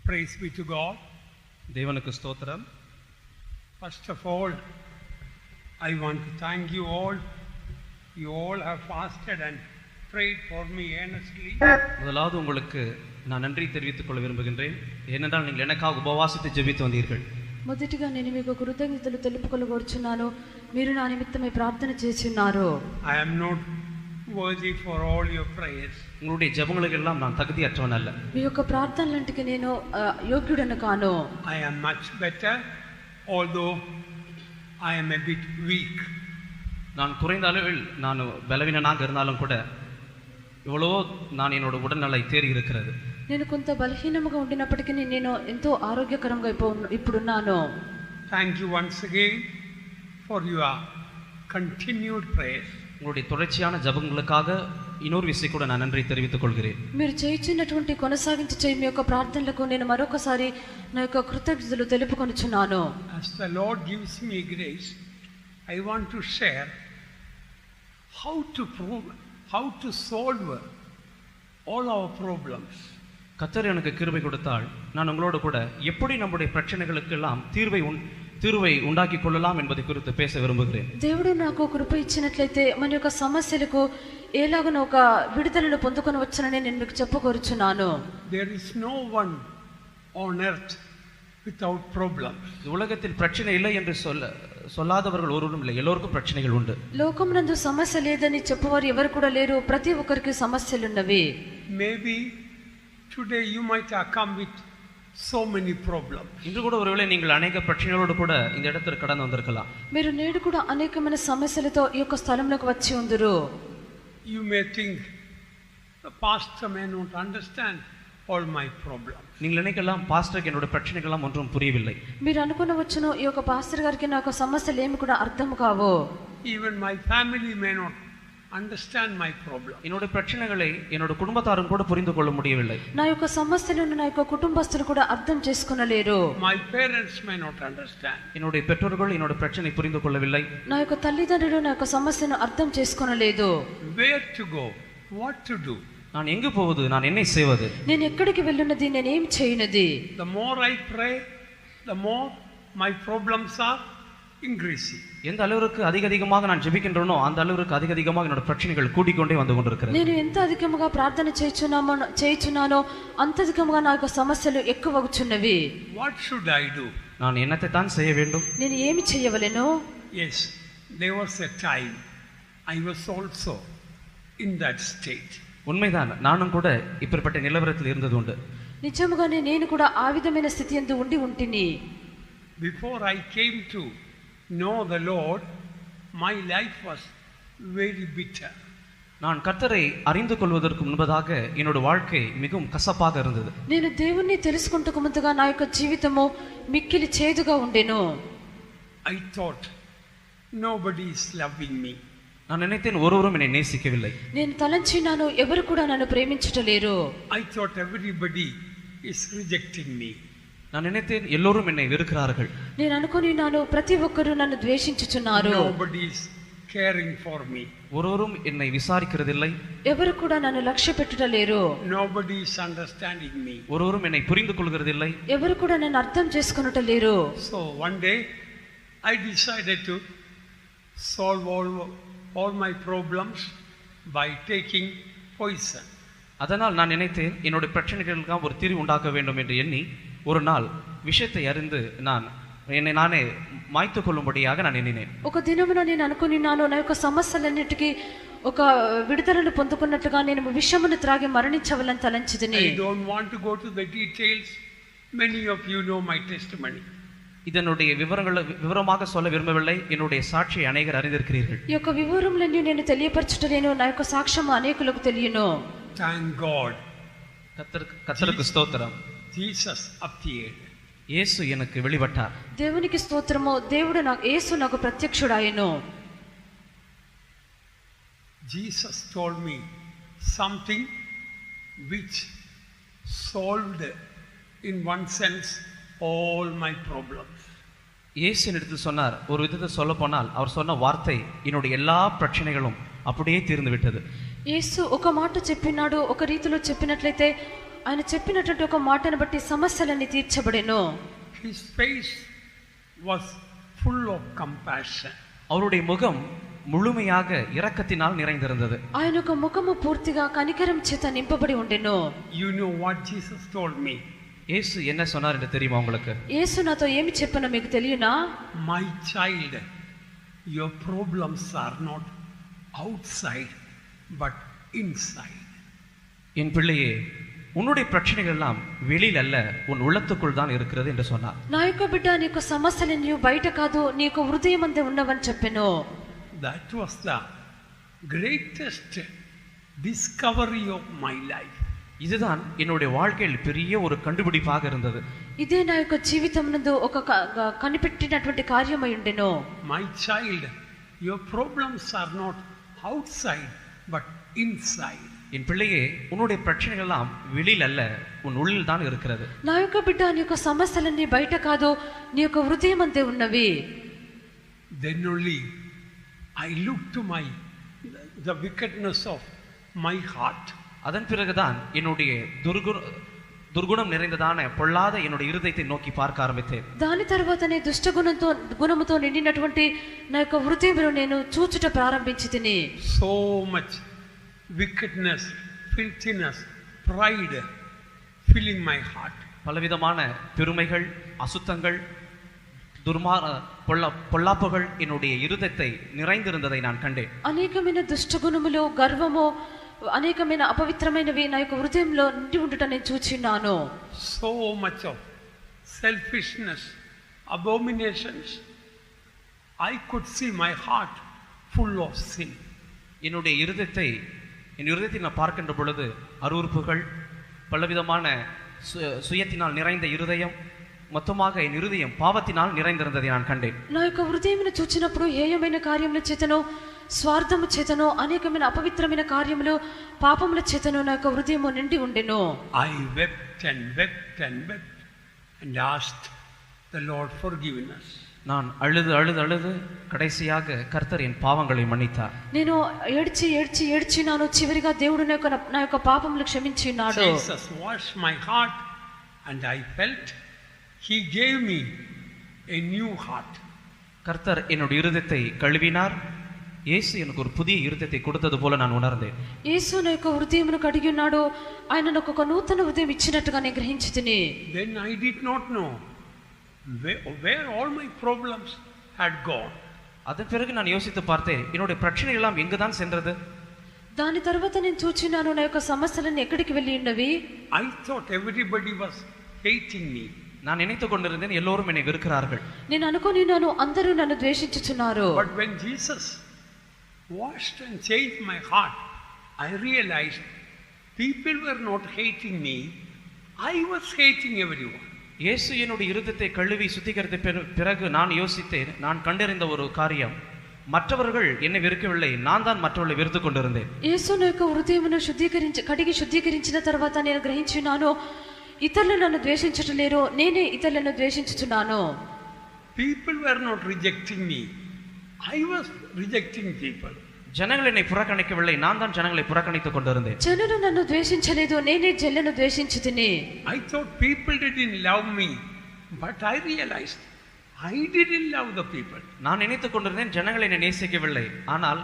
Praise be to God. தேவனுக்கு ஸ்தோத்திரம். First of all, I want to thank you all. You all have fasted and prayed for me earnestly. முதலாவது உங்களுக்கு நான் நன்றி தெரிவித்துக் கொள்ள விரும்புகின்றேன். ஏனென்றால் நீங்கள் எனக்காக உபவாசித்து ஜெபித்து வந்தீர்கள். మొదటిగా నేను మీకు కృతజ్ఞతలు తెలుపుకొనగోరుచున్నాను. మీరు నా నిమిత్తమై ప్రార్థన చేస్తున్నారు. I am not worthy for all your prayers. உங்களுடைய ஜெபங்களுக்கெல்லாம் நான் தகுதியற்றவன் அல்ல. మీ యొక్క ప్రార్థనలంటికి నేను యోగ్యుడను కాను. I am much better, although I am a bit weak. நான் குறைந்த அளவில் நான் பலவீனனாக இருந்தாலும் கூட இவ்வளவோ நான் என்னோட உடல்நலை தேறி இருக்கிறது. నేను కొంత బలహీనంగా ఉండినప్పటికీ నేను ఎంతో ఆరోగ్యకరంగా ఇప్పుడున్నాను. Thank you once again for your continued prayers. உங்களுடைய தொடர்ச்சியான ஜெபங்களுக்காக இன்னொரு விஷயம் கூட நான் நன்றி தெரிவித்துக் கொள்கிறேன். మీరు చేయించినటువంటి కొనసాగించే మీ యొక్క ప్రార్థనలకు నేను మరొకసారి నా యొక్క కృతజ్ఞతలు తెలుపుకొనుచున్నాను. As the Lord gives me grace, I want to share how to solve all our problems. கர்த்தர் எனக்கு கிருபை கொடுத்தால் நான் உங்களோடு கூட எப்படி நம்முடைய பிரச்சனைகளுக்கு எல்லாம் தீர்வை உண்டாக்கி கொள்ளலாம் என்பதை குறித்து பேச விரும்புகிறேன். దేవుడు నాకు కృప ఇచ్చినట్లయితే మన యొక్క సమస్యలకు ఎలాగనో ఒక విడుదలను పొందుకొని వచ్చానని నేను మీకు చెప్పగోరుచున్నాను. There is no one on earth without problems. உலகத்தில் பிரச்சனை இல்லை என்று சொல்லாதவர்கள் ஒருவரும் இல்லை. எல்லோருக்கும் பிரச்சனைகள் உண்டு. లోకమునందు సమస్య లేదని చెప్పవారు ఎవరు కూడా లేరు. ప్రతి ఒక్కరికి సమస్యలు ఉన్నవి. Maybe today you might have come with so many problems. இன்று கூட ஒருவேளை நீங்கள் அநேக பிரச்சனைகளோடு கூட இந்த இடத்திற்கு கடந்து வந்திருக்கலாம். మీరు నేడు కూడా అనేకమైన సమస్యలతో ఈ యొక్క స్థలంలోకి వచ్చి ఉందరు. You may think the pastor may not understand all my problems. நீங்கள் நினைக்கலாம் பாஸ்டருக்கு என்னோட பிரச்சனைகள் ஒன்றும் புரியவில்லை. మీరు అనుకునవచ్చును ఈ యొక్క పాస్టర్ గారికి నా యొక్క సమస్యలు ఏమి కూడా అర్థం కావు. Even my family may not understand my problem. என்னோட பிரச்சனைகளை என்னோட குடும்பத்தாரும் கூட புரிந்து கொள்ள முடியவில்லை. నా యొక్క సమస్యలను నా యొక్క కుటుంబస్తులు కూడా అర్థం చేసుకొనలేరు. My parents may not understand. என்னோட பெற்றோர்கள் என்னோட பிரச்சனை புரிந்து கொள்ளவில்லை. నా యొక్క తల్లిదండ్రులు నా యొక్క సమస్యను అర్థం చేసుకొనలేదు. Where to go? What to do? நான் எங்கு போவது? நான் என்ன செய்வது? నేను ఎక్కడికి వెళ్ళున్నది? నేను ఏం చేయనది? The more I pray, the more my problems are increasing. எந்த அளவுக்கு அதிகமாக நான் ஜெபிக்கின்றேனோ அந்த அளவுக்கு அதிகமாக என்னோட பிரச்சனைகள் கூடிக்கொண்டே வந்து கொண்டிருக்கிறது. నేను ఎంత అధికముగా ప్రార్థన చేయుచున్నానో అంత అధికముగా నా యొక్క సమస్యలు ఎక్కువగుచున్నవి. What should I do? நான் என்னத்தை தான் செய்ய வேண்டும்? నేను ఏమి చేయవలెను? Yes, there was a time I was also in that state. உண்மைதான், நானும் கூட இப்படிப்பட்ட நிலவரத்தில் இருந்தது உண்டு. నిజముగానే నేను కూడా ఆ విధమైన స్థితి యందు ఉండి ఉంటిని. Before I came to know the Lord, my life was very bitter. நான் கர்த்தரை அறிந்து கொள்வதற்கு முன்பதாக என்னோட வாழ்க்கை மிகவும் கசப்பாக இருந்தது. నేను దేవుణ్ణి తెలుసుకుంటకు ముందుగా నా యొక్క జీవితము మిక్కిలి చేదుగా ఉండెను. I thought nobody is loving me. நான் நினைத்தேன் ஒருவரும் என்னை நேசிக்கவில்லை. నేను తలంచినాను ఎవరు కూడా నన్ను ప్రేమించటలేరు. I thought everybody is rejecting me. நான் நினைத்தேன் எல்லோரும் என்னை வெறுக்கிறார்கள். నేను అనుకొనినాను ప్రతి ఒక్కరు నన్ను ద్వేషించుచున్నారు. Nobody is caring for me. ஒருவரும் என்னை விசாரிக்கிறதில்லை. ఎవరు కూడా నన్ను లక్ష్య పెట్టుటలేరు. Nobody is understanding me. ஒருவரும் என்னை புரிந்து கொள்கிறதில்லை. ఎవరు కూడా నన్ను అర్థం చేసుకొనుటలేరు. So one day I decided to solve all my problems by taking poison. அதனால் நான் நினைத்தேன் என்னோட பிரச்சனைகளுக்கு ஒரு தீர்வு உண்டாக்க வேண்டும் என்று எண்ணி ஒரு நாள் விஷயத்தை அறிந்து என்னை நானே மாய்த்து கொள்ளும்படியாக நான் எண்ணினேன். ఒక దినమున నేను అనుకున్నాను నా యొక్క సమస్యలన్నిటికీ ఒక విడుదలను పొందుకున్నట్లుగా నేను విషమును త్రాగి మరణించవలని తలంచితిని. I don't want to go to the details. Many of you know my testimony. இதனுடைய விவரமாக சொல்ல விரும்பவில்லை. என்னுடைய சாட்சியை அநேகர் அறிந்திருக்கிறீர்கள். ఈ యొక్క వివరములన్నీ నేను తెలియపరచుటలేను. నా యొక్క సాక్ష్యం అనేకులకు తెలియను. Thank God. கர்த்தருக்கு ஸ்தோத்திரம். Jesus appeared. యేసు எனக்கு வெளிப்பட்டார். దేవునికి స్తోత్రము. యేసు నాకు ప్రత్యక్షుడాయెను. Jesus told me something which solved in one sense all my problems. இயேசு என்னிடத்தில் சொன்னார். ஒரு விதத்தை சொல்ல போனால் அவர் சொன்ன வார்த்தை என்னுடைய எல்லா பிரச்சனைகளும் அப்படியே தீர்ந்து விட்டது. యేసు ఒక మాట చెప్పినాడు. ఒక రీతిలో చెప్పినట్లయితే ఆయన చెప్పినటువంటి ఒక మాటను బట్టి సమస్యలన్నీ తీర్చబడెను. His face was full of compassion. அவருடைய முகம் முழுமையாக இரக்கத்தினால் நிறைந்திருந்தது. ఆయన యొక్క ముఖము పూర్తిగా కనికరం చేత నింపబడి ఉండెను. You know what Jesus told me? இயேசு என்ன சொன்னார் என்று தெரியுமா உங்களுக்கு? యేసు నాతో ఏమి చెప్పానో మీకు తెలియనా? My child, your problems are not outside but inside. என் பிள்ளையே, உன்னுடைய பிரச்சனைகள் எல்லாம் வெளியில் அல்ல, உன் உள்ளத்துக்குள் தான் இருக்கிறது என்று சொன்னார். నా యొక్క బిడ్డ నీ యొక్క సమస్యలు నీవు బయట కాదు నీ యొక్క హృదయం అందే ఉన్నవని చెప్పెను. That was the greatest discovery of my life. இதுதான் என்னுடைய வாழ்க்கையில் பெரிய ஒரு கண்டுபிடிப்பாக இருந்தது. ఇదే నా యొక్క జీవితం నందు ఒక కనిపెట్టినటువంటి కార్యమై ఉండెను. My child, your problems are not outside but inside. என் பிள்ளையே, உன்னுடைய பிரச்சனைகள் எல்லாம் வெளியில் அல்ல, உன் உள்ளில் தான் இருக்கிறது. నా యొక్క బిడ్డ నీ యొక్క సమస్యలన్నీ బయట కాదు నీ యొక్క హృదయం అంతే ఉన్నవి. Then only I look to the wickedness of my heart. அதன் பிறகுதான் என்னுடைய துர்குணம் நிறைந்ததான பொல்லாத என்னுடைய இருதயத்தை நோக்கி பார்க்க ஆரம்பித்தேன். దాని తర్వాతనే గుణముతో నిండినటువంటి నా యొక్క హృదయంలో నేను చూచుట ప్రారంభించితిని. So much wickedness, filthiness, pride filling my heart. பலவிதமான பெருமைகள், அசுத்தங்கள், பொல்லாப்புகள் என்னுடைய இருதயத்தை நிறைந்திருந்ததை நான் கண்டேன். అనేకమైన దుష్టగుణములు, గర్వము, అనేకమైన అపవిత్రమైనవి నా యొక్క హృదయంలో నిండి ఉండుట నేను చూచిన్నాను. So much of selfishness, abominations. I could see my heart full of sin. என்னுடைய இருதயத்தை நான் பார்க்கின்ற பொழுது அருவருப்புகள், பலவிதமான சுயத்தினால் நிறைந்த இருதயம், మొత్తமாக என் இருதயம் பாவத்தினால் நிறைந்திருந்ததை நான் கண்டேன். నా యొక్క హృదయమును చూచినప్పుడు హేయమైన కార్యముల చేతను, స్వార్థము చేతను, అనేకమైన అపవిత్రమైన కార్యములు, పాపముల చేతను నా యొక్క హృదయము నిండి ఉండెను. I wept and wept and wept and asked the Lord forgiveness. நான் அழுது கடைசியாக கர்த்தர் என் பாவங்களை மன்னித்தார். నేను ఏడ్చినాను. చివరిగా దేవుడు నా యొక్క పాపములు క్షమించినాడు. Jesus washed my heart and I felt He gave me a new heart. கர்த்தர் என்னுடைய இருதயத்தை கழுவினார். இயேசு எனக்கு ஒரு புதிய இருதயத்தை கொடுத்தது போல நான் உணர்ந்தேன். యేసు నా యొక్క హృదయమును కడిగి ఉన్నాడు. ఆయన నాకు ఒక నూతన హృదయం ఇచ్చినట్టుగా నేను గ్రహించితిని. Then I did not know where all my problems had gone. அதன் பிறகு நான் யோசித்து பார்த்தேன், என்னுடைய பிரச்சனைகள் எல்லாம் எங்குதான் சென்றது? దాని తర్వాత నేను చూచినాను నా యొక్క సమస్యలన్నీ ఎక్కడికి వెళ్ళి ఉన్నవి. I thought everybody was hating me. நான் நினைத்துக் கொண்டிருந்தேன் எல்லோரும் என்னை வெறுக்கிறார்கள். నేను అనుకొనినాను అందరూ నన్ను ద్వేషించుచున్నారు. But when Jesus washed and changed my heart, I realized people were not hating me. I was hating everyone. இயேசு என்னுடைய இருதயத்தை கழுவி சுத்திகரித்த பிறகு நான் யோசித்தேன், நான் கண்டறிந்த ஒரு காரியம், மற்றவர்கள் என்னை வெறுக்கவில்லை, நான் தான் மற்றவர்களை வெறுத்து கொண்டிருந்தேன். యేసు నా యొక్క హృదయమును కడిగి శుద్ధీకరించిన తర్వాత నేను గ్రహించినాను, ఇతరులు నన్ను ద్వేషించట్లేరు, నేనే ఇతరులను ద్వేషించుచున్నాను. People were not rejecting me. I was rejecting people. ஜனங்கள் என்னை புறக்கணிக்கவில்லை, நான் தான் ஜனங்களை புறக்கணித்துக் கொண்டிருந்தேன். జనులు నన్ను ద్వేషించలేదు, నేనే జనులను ద్వేషించితిని. I thought people didn't love me, but I realized I didn't love the people. நான் நினைத்துக் கொண்டிருந்தேன் ஜனங்கள் என்னை நேசிக்கவில்லை, ஆனால்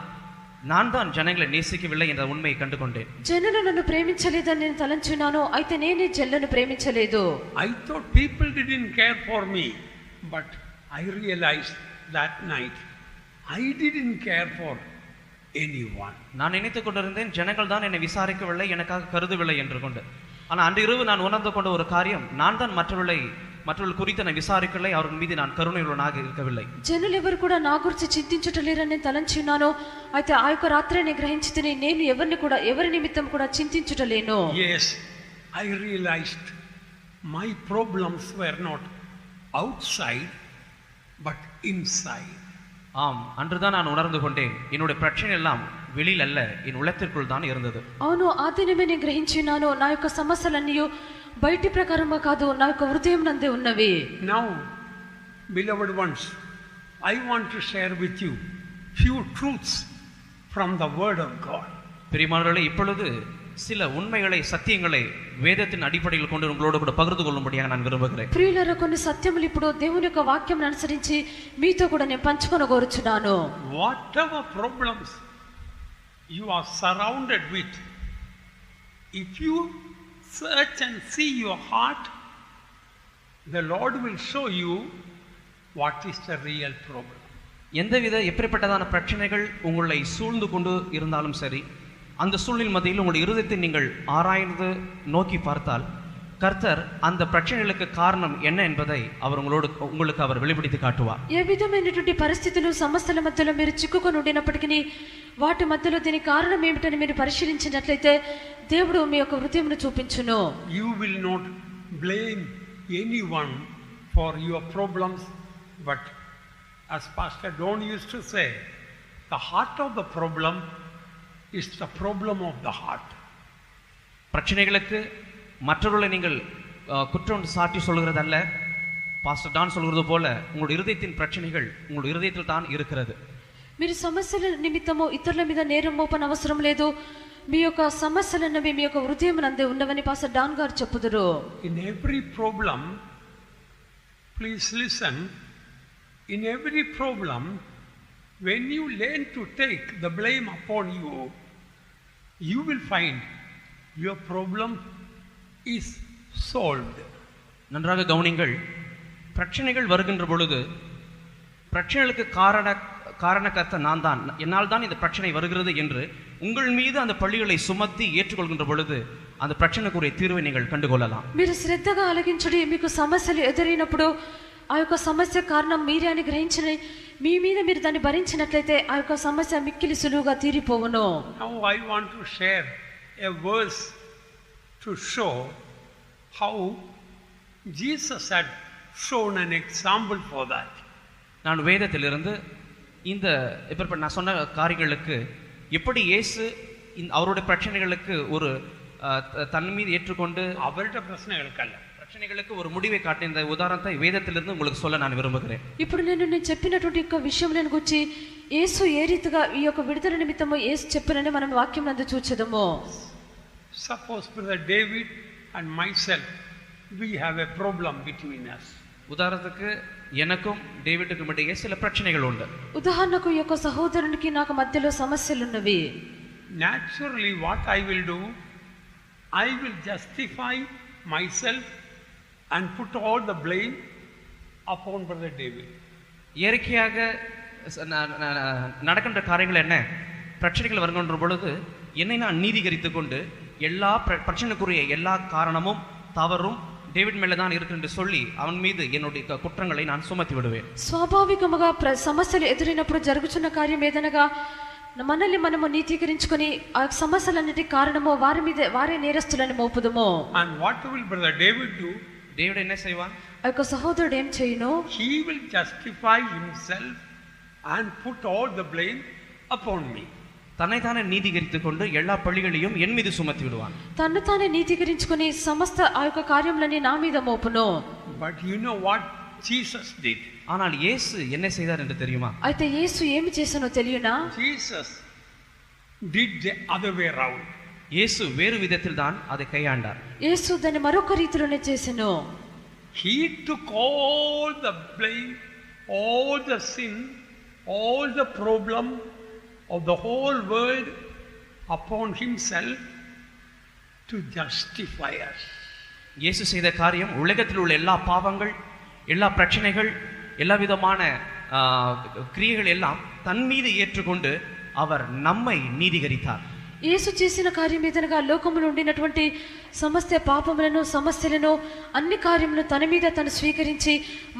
நான் தான் ஜனங்களை நேசிக்கவில்லை என்ற உண்மையை கண்டுகொண்டேன். జనులు నన్ను ప్రేమించలేదని నేను తలంచున్నాను, అయితే నేనే జనులను ప్రేమించలేదు. I thought people didn't care for me, but I realized that night I didn't care for anyone. நான் நினைத்துக் கொண்டிருந்தேன் ஜனங்கள் தான் என்னை விசாரிக்கவில்லை, எனக்காக கருதவில்லை என்று கொண்டு. ஆனால் அன்று இரவு நான் உணர்ந்து கொண்ட ஒரு காரியம், நான் தான் மற்றவர்கள் குறித்து நான் விசாரிக்கவில்லை, அவர்கள் மீது நான் கருணையுள்ளவனாக இருக்கவில்லை. జనులు ఎవరు కూడా నా గురించి చింతించటలేరని నేను తలంచున్నాను, అయితే ఆ యొక్క రాత్రి నేను గ్రహించితిని, నేను ఎవరి నిమిత్తం కూడా చింతించుటలేను. Yes, I realized my problems were not outside but inside. ஆம், அன்றுதான் நான் உணர்ந்து கொண்டேன், என்னுடைய பிரச்சனை எல்லாம் வெளியில் அல்ல, என் உள்ளத்திற்குள் தான் இருந்தது. అవును, ఆ దినమే నేను గ్రహించినాను, నా యొక్క సమస్యలన్నీ బయటి ప్రకారంగా కాదు, నా యొక్క హృదయం నందే ఉన్నవి. Now, beloved ones, I want to share with you few truths from the word of God. பிரியமானவர்களே, இப்பொழுது சில உண்மைகளை சத்தியங்களை வேதத்தின் அடிப்படையில் கொண்டு உங்களோடு கூட பகிர்ந்து கொள்ளும்படியாக நான் விரும்புகிறேன். ప్రియులారా కొన్ని సత్యములు ఇప్పుడు దేవుని యొక్క వాక్యం అనుసరించి మీతో కూడా నేను పంచుకొనగోరుచున్నాను. Whatever problems you are surrounded with, if you search and see your heart, the Lord will show you what is the real problem. எந்தவித எப்படிப்பட்டதான பிரச்சனைகள் உங்களை சூழ்ந்து கொண்டு இருந்தாலும் சரி, அந்த சூழ்நிலை மத்தியில் உங்களுடைய இருதயத்தை நீங்கள் ஆராய்ந்து நோக்கி பார்த்தால் கர்த்தர் அந்த பிரச்சனைகளுக்கு காரணம் என்ன என்பதை அவர் உங்களுக்கு அவர் வெளிப்படுத்தி காட்டுவார். ఏ విధమైనటువంటి పరిస్థితులు సమస్యల మధ్యలో మీరు చిక్కుకొని ఉండినప్పటికీ వాటి మధ్యలో దీనికి కారణం ఏమిటని మీరు పరిశీలించినట్లయితే దేవుడు మీ యొక్క హృదయమును చూపించును. You will not blame anyone for your problems, but as Pastor Don used to say, the heart of the problem is the problem of the heart. பிரச்சனைகளுக்கு மற்றவர்களை நீங்கள் குற்றம் சாட்டி சொல்கிறதல்ல, பாஸ்டர் டான் சொல்கிறது போல உங்களுடைய இருதயத்தின் பிரச்சனைகள் உங்களுடைய இருதயத்தில் தான் இருக்கிறது. మీరు సమస్యల నిమిత్తము ఇతరుల మీద నేరం మోపన అవసరం లేదు. మీ యొక్క సమస్యలన్నవి మీ యొక్క హృదయమునందే ఉన్నవని పాస్టర్ డాన్ గారు చెప్పుదురు. In every problem, please listen, in every problem, when you learn to take the blame upon you, you will find your problem is solved. நன்றாக கவனிங்கள். பிரச்சனைகள் வருகின்ற பொழுது பிரச்சனைகளுக்கு காரணக்கர்த்த நான் தான், என்னால் தான் இந்த பிரச்சனை வருகிறது என்று உங்கள் மீது அந்த பழிகளை சுமத்தி ஏற்றுக்கொள்கின்ற பொழுது அந்த பிரச்சனைக்குரிய தீர்வை நீங்கள் கண்டுகொள்ளலாம். మీరు శ్రద్ధగా ఆలకించుడి. మీకు సమస్యలు ఎదురైనప్పుడు ఆ యొక్క సమస్య కారణం మీరే అని గ్రహించిన మీ మీద మీరు దాన్ని భరించినట్లయితే ఆ యొక్క సమస్య మిక్కిలి సులువుగా తీరిపోవును. Now I want to share a verse to show how Jesus had shown an example for that. நான் வேதத்திலிருந்து இந்த இப்ப நான் சொன்ன காரியங்களுக்கு எப்படி இயேசு அவருடைய பிரச்சனைகளுக்கு ஒரு தன் மீது ஏற்றுக்கொண்டு அவருடைய பிரச்சனைகளுக்கு ஒரு முடிவை காட்டின இந்த உதாரணத்தை வேதத்திலிருந்து உங்களுக்கு சொல்ல நான் விரும்புகிறேன். ఇప్పుడు నేను చెప్పినటువంటి ఒక విషయములను గురించి యేసు ఏ రీతిగా ఈ యొక్క విడుదల నిమిత్తము యేసు చెప్పినని మనం వాక్యం నందు చూచెదము. Suppose brother David and myself, we have a problem between us. உதாரணத்துக்கு எனக்கும் டேவிட்டுக்கும் இடையே சில பிரச்சனைகள் உண்டு. ఉదాహరణకు ఈ యొక్క సహోదరునికి నాకు మధ్యలో సమస్యలు ఉన్నవి. Naturally what I will do, I will justify myself and put all the blame upon brother David. இயற்கையாக நடக்கின்ற காரியங்கள் என்ன, பிரச்சனைகள் வருகின்ற பொழுது என்னை நான் நீதிகரித்துக் கொண்டு எல்லா பிரச்சனைக்குரிய எல்லா காரணமும் தவறும் డేవిడ్ மேல தான் இருக்கு என்று சொல்லி அவன் மீது என்னுடைய కుట్రంகளை நான் సుమతి విడువేன். స్వాభావికముగా సమస్యలు ఎదురైనప్పుడు జరుగుతున్న కార్యం ఏదనగా మనల్ని మనము నీతీకరించుకొని ఆ సమస్యలన్నిటి కారణము వారే నేరస్తులని మోపుదుము. And what will brother David do? David என்ன செய்வான்? ఆ యొక్క సహోదరుడు ఏం చేయను? He will justify himself and put all the blame upon me. தன்னைத்தானே நீதிகரித்துக் கொண்டு எல்லா பழிகளையும் என் மீது சுமத்தி விடுவான். తన్ను తానే నీతీకరించుకొని సమస్త ఆ యొక్క కార్యములని నా మీద మోపును. But you know what Jesus did? ஆனால் இயேசு என்ன செய்தார் என்று தெரியுமா? అయితే యేసు ఏమి చేసనో తెలియనా? Jesus did the other way around. இயேசு வேறு விதத்தில் தான் அதை கையாண்டார். యేసు దాన్ని మరొక రీతిలోనే చేసెను. He took all the blame, all the sin, all the problem of the whole world upon himself to justify us. இயேசு செய்த காரியம் உலகத்தில் உள்ள எல்லா பாவங்கள், எல்லா பிரச்சனைகள், எல்லா விதமான கிரியைகள் எல்லாம் தன் மீது ஏற்றுக்கொண்டு அவர் நம்மை நீதிகரித்தார். యేసు చేసిన కార్యం ఏదనగా లోకములో ఉండినటువంటి సమస్త పాపములను సమస్యలను అన్ని కార్యములను తన మీద తను స్వీకరించి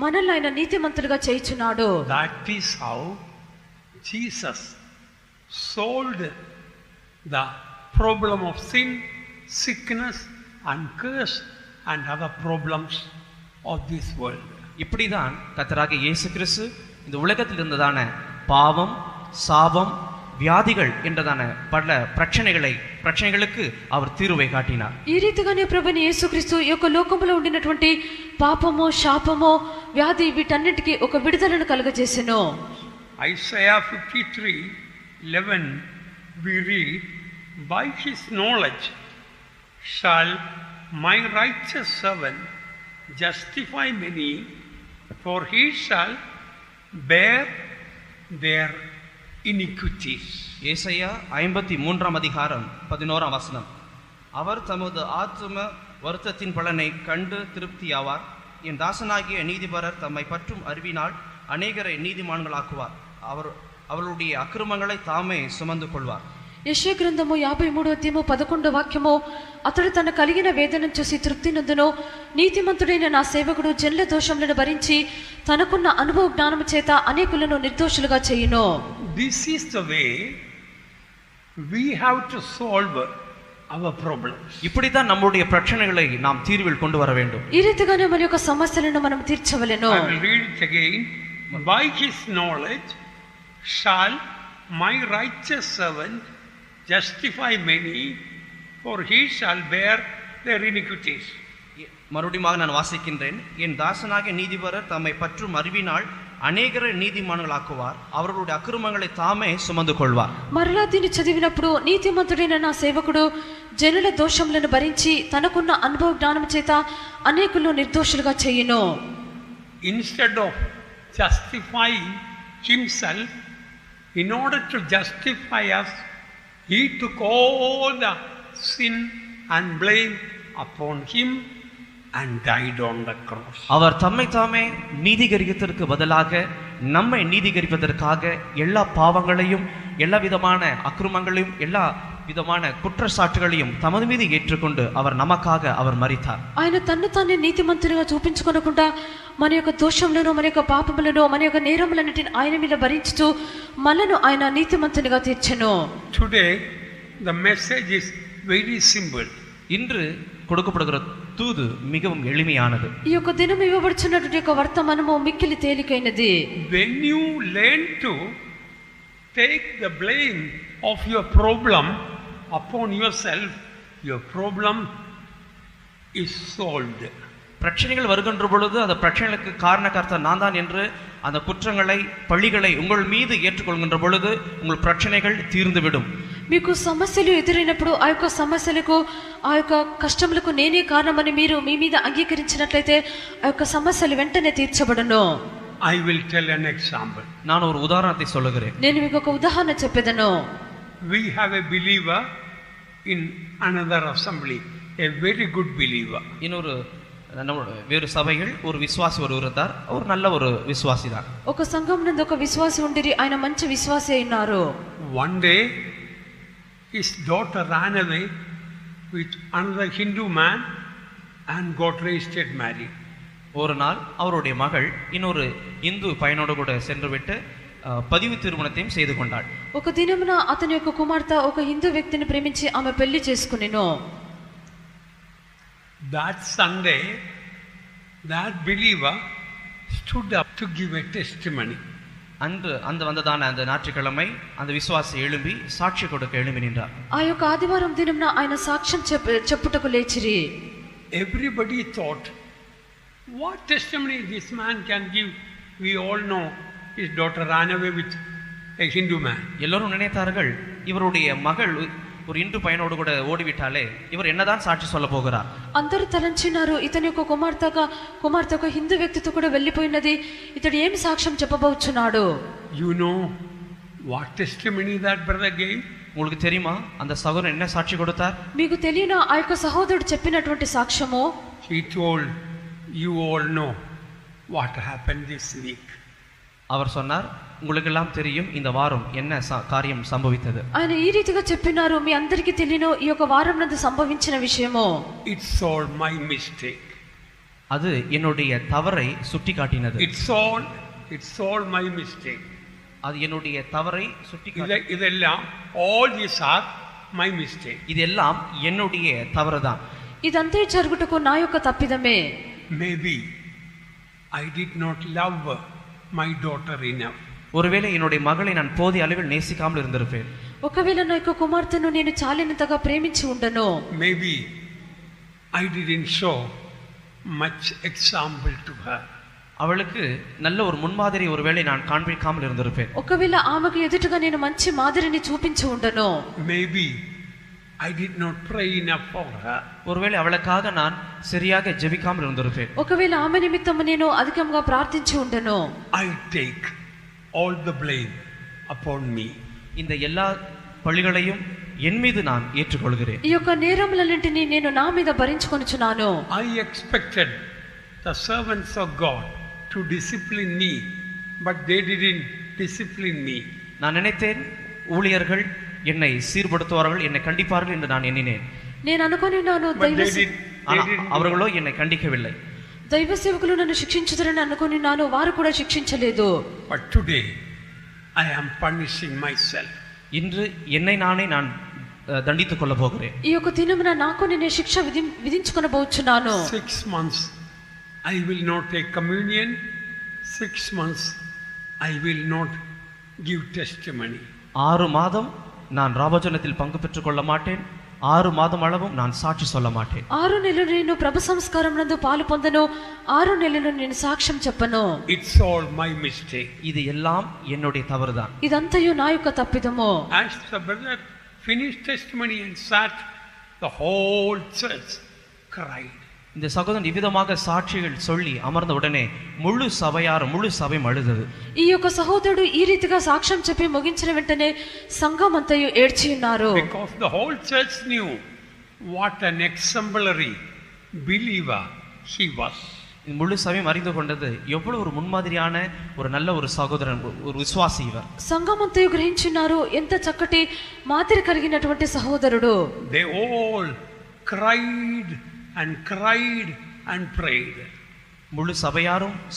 మనల్ని ఆయన నీతిమంతులుగా చేయుచున్నాడు. That is how Jesus solved the problem of sin, sickness and curse and other problems of this world. இப்படிதான் கர்த்தராகிய இயேசு கிறிஸ்து இந்த உலகத்தில் இருந்ததான பாவம், சாபம், வியாதிகள் என்றதான பல பிரச்சனைகளுக்கு அவர் தீர்வை காட்டினார். ఈ రీతిగానే ప్రభుని యేసుక్రీస్తు ఈ యొక్క లోకములో ఉండినటువంటి పాపము, శాపము, వ్యాధి వీటన్నిటికీ ఒక విడుదలను కలుగజేసెను. Isaiah 53:11 we read, by his knowledge shall my righteous servant justify many, for he shall bear their iniquities. ஏசாயா 53 அதிகாரம் 11 வசனம். அவர் தமது ஆத்தும வருத்தத்தின் பலனை கண்டு திருப்தியாவார். என் தாசனாகிய நீதிபரர் தம்மை பற்றும் அறிவினால் அநேகரை நீதிமான்களாக்குவார். அவர்களுடைய அக்கிரமங்களை தாமே சுமந்து கொள்வார். యెషయా గ్రంథము 53వ అధ్యాయము 11వ వాక్యము. అతడు తన కలిగిన వేదనను చూసి తృప్తి నందును. నీతిమంతుడైన నా సేవకుడు జనుల దోషములను భరించి తనకున్న అనుభవ జ్ఞానము చేత అనేకులను నిర్దోషులుగా చేయును. This is the way we have to solve our problems. இப்படிதான் நம்முடைய பிரச்சனைகளை நாம் தீர்வில் கொண்டு வர வேண்டும். ఈ రీతిగానే మన యొక్క సమస్యలను మనం తీర్చవలెను. I will read it again. By his knowledge shall my righteous servant justify many, for he shall bear their iniquities. மறுபடியும் நான் வாசிக்கின்றேன். என் தாசனாகிய நீதிபரர் தம்மை பற்றும் அறிவினால் அநேகரை நீதிமான்களாக்குவார். அவர்களுடைய అక్రమங்களை தாமே சுமந்து கொள்வார். మరలా దీన్ని చదివినప్పుడు నీతిమంతుడైన నా సేవకుడు జనుల దోషములను భరించి తనకున్న అనుభవ జ్ఞానము చేత అనేకులను నిర్దోషులుగా చేయును. Instead of justifying himself, in order to justify us, he took all the sin and blame upon him and died on the cross. அவர் தம்மை தாமே நீதிகரிப்பதற்கு பதிலாக நம்மை நீதிகரிப்பதற்காக எல்லா பாவங்களையும் எல்லா விதமான அக்கிரமங்களையும் எல்லா విధమైన కుట్రసాటుగளையும் తమది మీద ఏற்றுకొండు அவர் நமக்காக அவர் మరితాர். ఆయన తన్ను తానే నీతిమంతునిగా చూపించుకొనకుండా మన యొక్క దోషములను మన యొక్క పాపములను మన యొక్క నేరములన్నిటిని ఆయన మీద భరించుతూ మనను ఆయన నీతిమంతునిగా తీర్చెను. Today the message is very simple. இன்று கொடுக்கப்படுகிற தூது மிகவும் எளிமையானது. ఈ యొక్క దినం ఇవ్వబడుచున్నటువంటి యొక్క వర్తమానము మిక్కిలి తేలికైనది. When you learn to take the blame of your problem upon yourself, your problem is solved. பிரச்சனைகள் வருகின்ற பொழுது அந்த பிரச்சனைகளுக்கு காரணகர்த்தா நான் தான் என்று அந்த குற்றங்களை பழிகளை உங்கள் மீது ஏற்றுக்கொள்கின்ற பொழுது உங்கள் பிரச்சனைகள் தீர்ந்துவிடும். మీకు సమస్యలు ఎదురైనప్పుడు ఆ యొక్క సమస్యలకు ఆ యొక్క కష్టములకు నేనే కారణమని మీరు మీ మీద అంగీకరించినట్లయితే ఆ యొక్క సమస్యలు వెంటనే తీర్చబడును. I will tell an example. நான் ஒரு உதாரணத்தை சொல்லுகிறேன். నేను మీకు ఒక ఉదాహరణ చెప్పేదను. We have a believer in another assembly, a very good believer. இன்னொரு వేరు సభയിൽ ஒரு విశ్వాసి இருந்தார். அவர் நல்ல ஒரு విశ్వాసి தான். ఒక సంఘం నందు ఒక విశ్వాసి ఉండిరి. ఆయన మంచి విశ్వాసి అయినారు. One day his daughter ran away with another Hindu man and got registered married. ஒரு நாள் அவருடைய மகள் இன்னொரு இந்து பையனோடு கூட சென்று விட்டு பதிவு திருமணத்தையும் செய்து கொண்டாள். ఒక దినమున అతని యొక్క కుమార్తె ఒక హిందూ వ్యక్తిని ప్రేమించి ఆమె పెళ్లి చేసుకునేను. That Sunday that believer stood up to give a testimony. அன்று அந்த வந்ததான அந்த ஞாயிற்றுக்கிழமை அந்த விசுவாசி எழும்பி சாட்சி கொடுக்க எழும்பி நின்றார். ఆ యొక్క ఆదివారం దినమున ఆయన సాక్ష్యం చెప్పుటకు లేచిరి. Everybody thought, what testimony this man can give? We all know his daughter ran away with a Hindu man. எல்லோரும் நினைத்தார்கள் இவருடைய மகள் ஒரு இந்து பையனோடு கூட ஓடிவிட்டாலே இவர் என்னதான் சாட்சி சொல்ல போகிறார். అందరూ తలంచినారు ఇతని యొక్క కుమార్తె ఒక హిందూ వ్యక్తితో కూడా వెళ్ళిపోయినది, ఇతడు ఏమి సాక్ష్యం చెప్పబోచున్నాడు. You know what testimony that brother gave? உங்களுக்கு தெரியுமா அந்த சகோதரன் என்ன சாட்சி கொடுத்தார்? మీకు తెలియనా ఆ యొక్క సహోదరుడు చెప్పినటువంటి సాక్ష్యము? He told, you all know what happened this week. அவர் சொன்னார், உங்களுக்கு எல்லாம் தெரியும் இந்த வாரம் என்ன காரியம் సంభవితது. ఆయన ఈ రీతిగా చెప్పినారు, మీ అందరికీ తెలియను ఈ యొక్క వారం నందు సంభవించిన విషయము. It's all my mistake. அது என்னுடைய தவறை சுட்டிக்காட்டினது. It's all my mistake. அது என்னுடைய தவறை சுட்டிக்காட்டினது. இதெல்லாம் all these are my mistake. இதெல்லாம் என்னுடைய தவறுதான். ఇదంతా జరుగుటకు నా యొక్క తప్పిదమే. Maybe I did not love my daughter enough. ஒருவேளை என்னுடைய மகளை நான் போதிய அளவில் நேசிக்காமல் இருந்திருப்பேன். ఒకవేళ నా యొక్క కుమార్తెను నేను చాలినంతగా ప్రేమించి ఉండను. Maybe I didn't show much example to her. அவளுக்கு நல்ல ஒரு முன்மாதிரி ஒருவேளை நான் காண்பிக்காமல் இருந்திருப்பேன். ఒకవేళ ఆమెకు ఎదుటగా నేను మంచి మాదిరిని చూపించి ఉండను. Maybe I did not pray enough for her. ஒருவேளை அவளுக்காக நான் சரியாக ஜெபிக்காமல் இருந்திருப்பேன். ఒకవేళ ఆమె నిమిత్తము నేను అధికంగా ప్రార్థించి ఉండను. I take all the blame upon me. இந்த எல்லா பழிகளையும் என் மீது நான் ஏற்றுக்கொள்கிறேன். ఈ యొక్క నేరములన్నింటినీ నేను నా మీద భరించుకొనుచున్నాను. I expected the servants of God to discipline me, but they didn't discipline me. நான் நினைத்தேன் ஊழியர்கள் என்னை சீர்படுத்துவார்கள், என்னை கண்டிப்பார்கள் என்று நான் எண்ணினேன். నేను అనుకొనినాను அவர்களோ என்னை கண்டிக்கவில்லை. దైవ సేవకులు నన్ను శిక్షించుదరని అనుకొనినాను, వారు కూడా శిక్షించలేదు. But today I am punishing myself. இன்று என்னை நானே நான் தண்டித்துக் கொள்ள போகிறேன். ఈ యొక్క దినమున నాకు నేనే శిక్ష విధించుకొనబోచున్నాను. 6 months I will not take communion. 6 months I will not give testimony. 6 மாதம் நான் ராபோஜனத்தில் பங்கு பெற்றுக் கொள்ள மாட்டேன். 6 மாதம் அளவும் நான் சாட்சி சொல்ல மாட்டேன். 6 నెలలు నేను ప్రభు సంస్కారం నందు పాలు పొందను. 6 నెలలు నేను సాక్ష్యం చెప్పను. It's all my mistake. இது எல்லாம் என்னுடைய தவறுதான். ఇదంతయు నా యొక్క తప్పిదము. As the brother finished testimony and sat, the whole church cried. இந்த சகோதரன் இவ்விதமாக சாட்சிகள் சொல்லி அமர்ந்த உடனே முழு சபையும் அழுதது. ఈ యొక్క సహోదరుడు ఈ రీతిగా సాక్ష్యం చెప్పి ముగించిన వెంటనే సంఘం అంతయు ఏడ్చి ఉన్నారు. Because the whole church knew what an exemplary believer he was. முழு சபையும் அறிந்து கொண்டது எவ்வளவு ஒரு முன்மாதிரியான ஒரு நல்ல ஒரு சகோதரன், ஒரு விசுவாசி இவர். సంఘం అంతయు గ్రహించున్నారు ఎంత చక్కటి మాదిరి కలిగినటువంటి సహోదరుడు. They all cried and prayed. முழு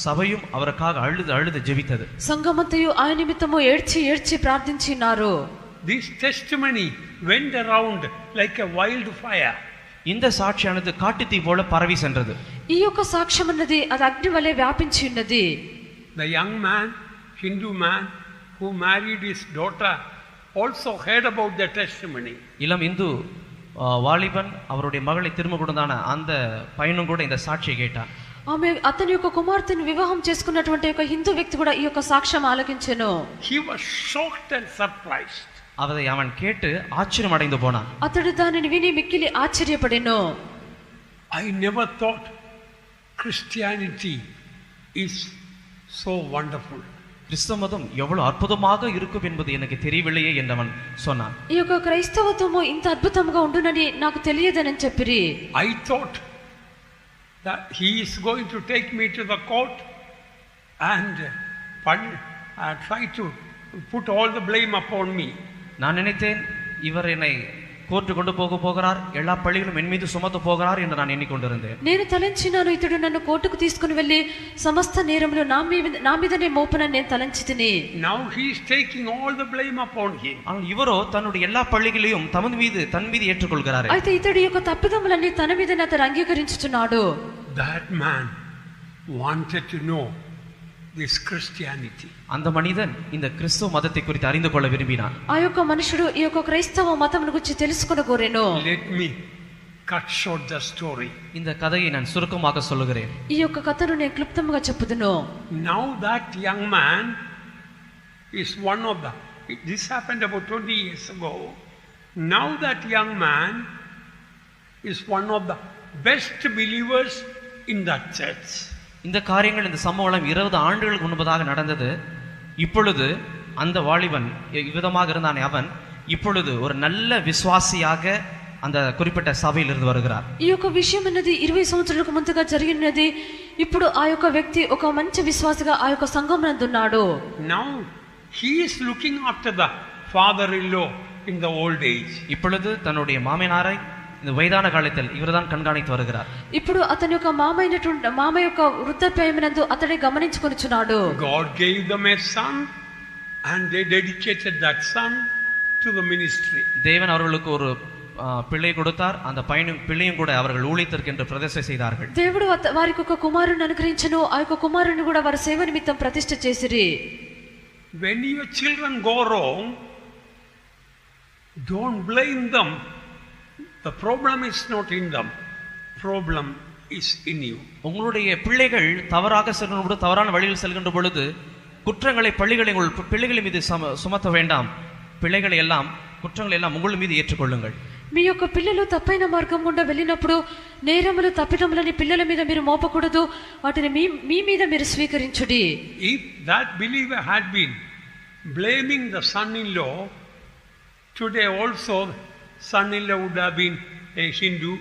சபையும் அவருக்காக அழுது ஜெபித்தது. సంఘమంతయు ఆయన నిమిత్తము ఏడ్చి ప్రార్థించినారు. This testimony went around like a wildfire. இந்த சாட்சியானது காட்டுத்தீ போல பரவி சென்றது. ఈ యొక్క సాక్ష్యం అన్నది అది అగ్ని వలె వ్యాపించి ఉన్నది. The young man, Hindu man who married his daughter also heard about the testimony. இளம் இந்து வாலிபன் அவருடைய மகளை திரும்ப கொடுத்தான அந்த பையனும் கூட இந்த சாட்சியை கேட்டான். ఆమె అతని యొక్క కుమార్తెను వివాహం చేసుకున్నటువంటి ఒక హిందూ వ్యక్తి కూడా ఈ యొక్క సాక్ష్యం ఆలకించెను. He was shocked and surprised. அவன் கேட்டு ஆச்சரியம் அடைந்து போனான். అతడు దానిని విని మిక్కిలి ఆశ్చర్యపడెను. I never thought Christianity is so wonderful. கிறிஸ்தவ மதம் எவ்வளவு அற்புதமாக இருக்கும் என்பது எனக்கு தெரியவில்லையே என்றவன் சொன்னான். ఈ యొక్క క్రైస్తవత్వము ఇంత అద్భుతంగా ఉండునని నాకు తెలియదని చెప్పిరి. I thought that he is going to take me to the court and try to put all the blame upon me. நான் நினைத்தேன் இவர் என்னை కోర్టు கொண்டு போகிறார், எல்லா பழிகளும் என் மீது சுமத்த போகிறார் என்று நான் எண்ணிக்கொண்டிருந்தேன். నేను తలంచినాను ఇతడు నన్ను కోర్టుకు తీసుకుని వెళ్ళి సమస్త నేరములు నా మీదనే మోపునని నేను తలంచితిని. Now he is taking all the blame upon him. ஆனால் இவரோ தன்னுடைய எல்லா பழிகளையும் தன் மீது ஏற்றுக்கொள்கிறார். అయితే ఇతడి యొక్క తప్పిదములన్నీ తన మీదనే అతడు అంగీకరించుచున్నాడు. That man wanted to know this Christianity. அந்த மனிதன் இந்த கிறிஸ்தவ மதத்தை குறித்து அறிந்து கொள்ள விரும்பினான். ఆ యొక్క మనుషుడు ఈ యొక్క క్రైస్తవ మతమును గురించి తెలుసుకొనగోరెను. Let me cut short the story. இந்த கதையை நான் சுருக்கமாக சொல்லுகிறேன். ఈ యొక్క కథను నేను క్లుప్తంగా చెప్పుదును. Now that young man is one of the, this happened about 20 years ago. Now that young man is one of the best believers in that church. இந்த காரியங்கள், இந்த சம்பவம் 20 ஆண்டுகளுக்கு முன்பதாக நடந்தது. இப்பொழுது அந்த வாலிபன் விதமாக இருந்தானே அவன் இப்பொழுது ஒரு நல்ல விசுவாசியாக அந்த குறிப்பிட்ட சபையில் இருந்து வருகிறார். ఈ యొక్క విషయం అనేది 20 సంవత్సరాలకు ముందుగా జరిగినది. ఇప్పుడు ఆ యొక్క వ్యక్తి ఒక మంచి విశ్వాసిగా ఆ యొక్క సంఘం నందు ఉన్నాడు. Now he is looking after the father-in-law in the old age. இப்பொழுது தன்னுடைய மாமனாரை இந்த வயதான காலத்தில் இவர்தான் கண்காணித்து வருகிறார். ఇప్పుడు అతని యొక్క మామ యొక్క వృద్ధాప్యమునందు అతడే గమనించుకొనుచున్నాడు. God gave them a son and they dedicated that son to the ministry. தேவன் அவர்களுக்கு ஒரு பிள்ளை கொடுத்தார். அந்த பிள்ளையும் கூட அவர்கள் ஊழியத்திற்கு என்று பிரதிஷ்டை செய்தார்கள். దేవుడు వారికి ఒక కుమారుని అనుగ్రహించెను. ఆ యొక్క కుమారుని కూడా వారి సేవ నిమిత్తం ప్రతిష్ఠ చేసిరి. When your children go wrong, don't blame them. The problem is not in them. Problem is in you. உங்களுடைய பிள்ளைகள் தவறாக செல்கின்ற பொழுது, தவறான வழியில் செல்கின்ற பொழுது குற்றங்களை பிள்ளைகளின் மீது சுமத்த வேண்டாம். குற்றங்களை எல்லாம் உங்கள் மீது ஏற்றுக்கொள்ளுங்கள். మీ యొక్క పిల్లలు తప్పైన మార్గం గుండా వెళ్ళినప్పుడు నేరములు తప్పిదములని పిల్లల మీద మీరు మోపకూడదు, వాటిని మీ మీద మీరు స్వీకరించుడి. If that believer had been blaming the son-in-law, today also son-in-law would have been a Hindu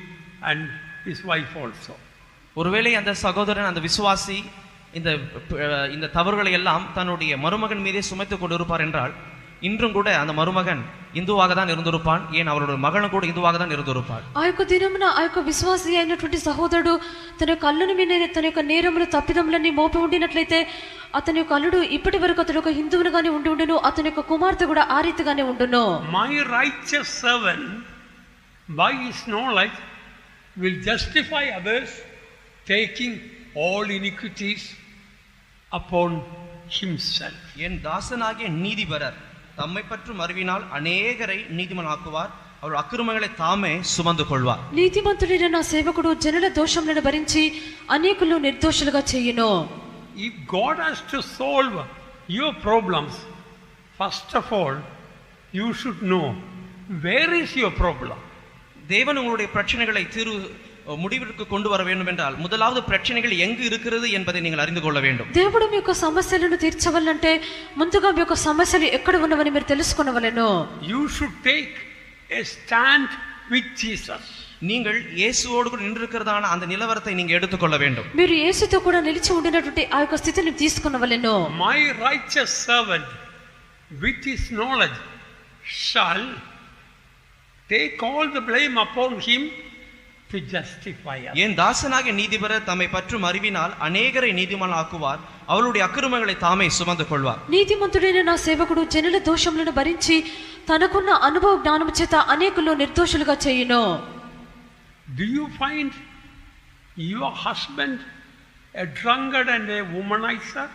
and his wife also. ஒருவேளை அந்த சகோதரன், அந்த விசுவாசி இந்த தவறுகளை எல்லாம் தன்னுடைய மருமகன் மீதே சுமைத்துக் கொண்டு இருப்பார் என்றால், இன்றும் கூட அந்த மருமகன் இந்துவாக தான் இருந்திருப்பான். ஏன், அவருடைய மகனும் கூட இந்துவாக தான் இருந்திருப்பார். ఆ యొక్క దినమున ఆ యొక్క విశ్వాసి అయినటువంటి సహోదరుడు తన యొక్క అల్లుని మీద తన యొక్క నేరములు తప్పిదములన్నీ మోపి ఉండినట్లయితే అతని యొక్క అల్లుడు ఇప్పటి వరకు అతడు ఒక హిందువునిగానే ఉండును, అతని యొక్క కుమార్తె కూడా ఆ రీతిగానే ఉండును. My righteous servant by his knowledge will justify others, taking all iniquities upon himself. என் தாசனாகிய நீதிபரர் தம்மை பற்றும் அறிவினால் அநேகரை நீதிமானாக்குவார், அவர் அக்கிரமங்களை தாமே சுமந்து கொள்வார். నీతిమంతుడైన నా సేవకుడు జనుల దోషములను భరించి అనేకులను నిర్దోషులుగా చేయును. If God has to solve your problems, first of all you should know where is your problem. தேவன் உங்களுடைய பிரச்சனைகளை முடிவிற்கு கொண்டு வர வேண்டும் என்றால் முதலாவது பிரச்சனைகள் எங்கு இருக்கிறது என்பதை நீங்கள் அறிந்து கொள்ள வேண்டும். దేవుడు మీ యొక్క సమస్యలను తీర్చవాలంటే ముందుగా మీ యొక్క సమస్యలు ఎక్కడ ఉన్నవని మీరు తెలుసుకొనవలెను. You should take a stand with Jesus. நீங்கள் இயேசுவோடு கூட நின்றிருக்கிறதான அந்த நிலவரத்தை நீங்க எடுத்துக்கொள்ள வேண்டும். మీరు యేసుతో కూడా నిలిచి ఉండినటువంటి ఆ యొక్క స్థితిని తీసుకొనవలెను. My righteous servant with his knowledge shall take all the blame upon him to justify us. என் தாசனாகிய நீதிபரர் தம்மை பற்றும் அறிவினால் அநேகரை நீதிமானாக்குவார், அவருடைய அக்கிரமங்களை தாமே சுமந்து கொள்வார். నీతిమంతుడైన నా సేవకుడు జనుల దోషములను భరించి తనకున్న అనుభవ జ్ఞానము చేత అనేకులను నిర్దోషులుగా చేయును. Do you find your husband a drunkard and a womanizer?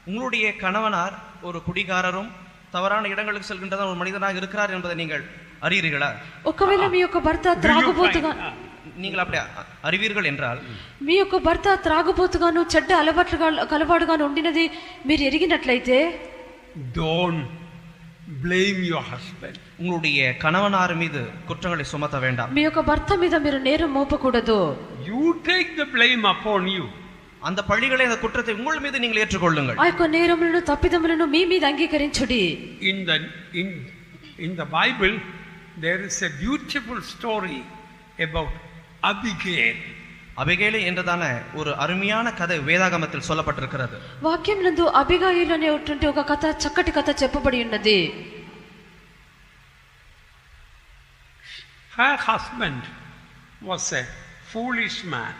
உங்களுடைய கணவனார் ஒரு குடிகாரரும் தவறான இடங்களுக்கு செல்கின்ற ஒரு மனிதனாக இருக்கிறார் என்பதை நீங்கள் அறியீர்களா? ఒకవేళ మీ యొక్క భర్త త్రాగుబోతుగా நீங்கள் அப்படி அறிவீர்கள் என்றால், మీ యొక్క భర్త త్రాగుబోతుగాను చెడ్డ అలవాటుగాను ఉండినది మీరు ఎరిగినట్లయితే, don't blame your husband. உங்களுடைய கணவனார் மீது குற்றங்களை சுமத்த வேண்டாம். మీ యొక్క భర్త మీద మీరు నేరం మోపకూడదు. You take the blame upon you. அந்த பழிகளை, அந்த குற்றத்தை உங்கள் மீது நீங்கள் ஏற்றுக்கொள்ளுங்கள். ఆ యొక్క నేరములను తప్పిదములను మీ మీద అంగీకరించుడి. In the Bible there is a beautiful story about Abigail. அபிகேலு என்றதான ஒரு அருமையான கதை வேதாகமத்தில் சொல்லப்பட்டிருக்கிறது. వాక్యమునందు అబిగాయిలు అనేటువంటి ఒక కథ, చక్కటి కథ చెప్పబడి ఉన్నది. Her husband was a foolish man.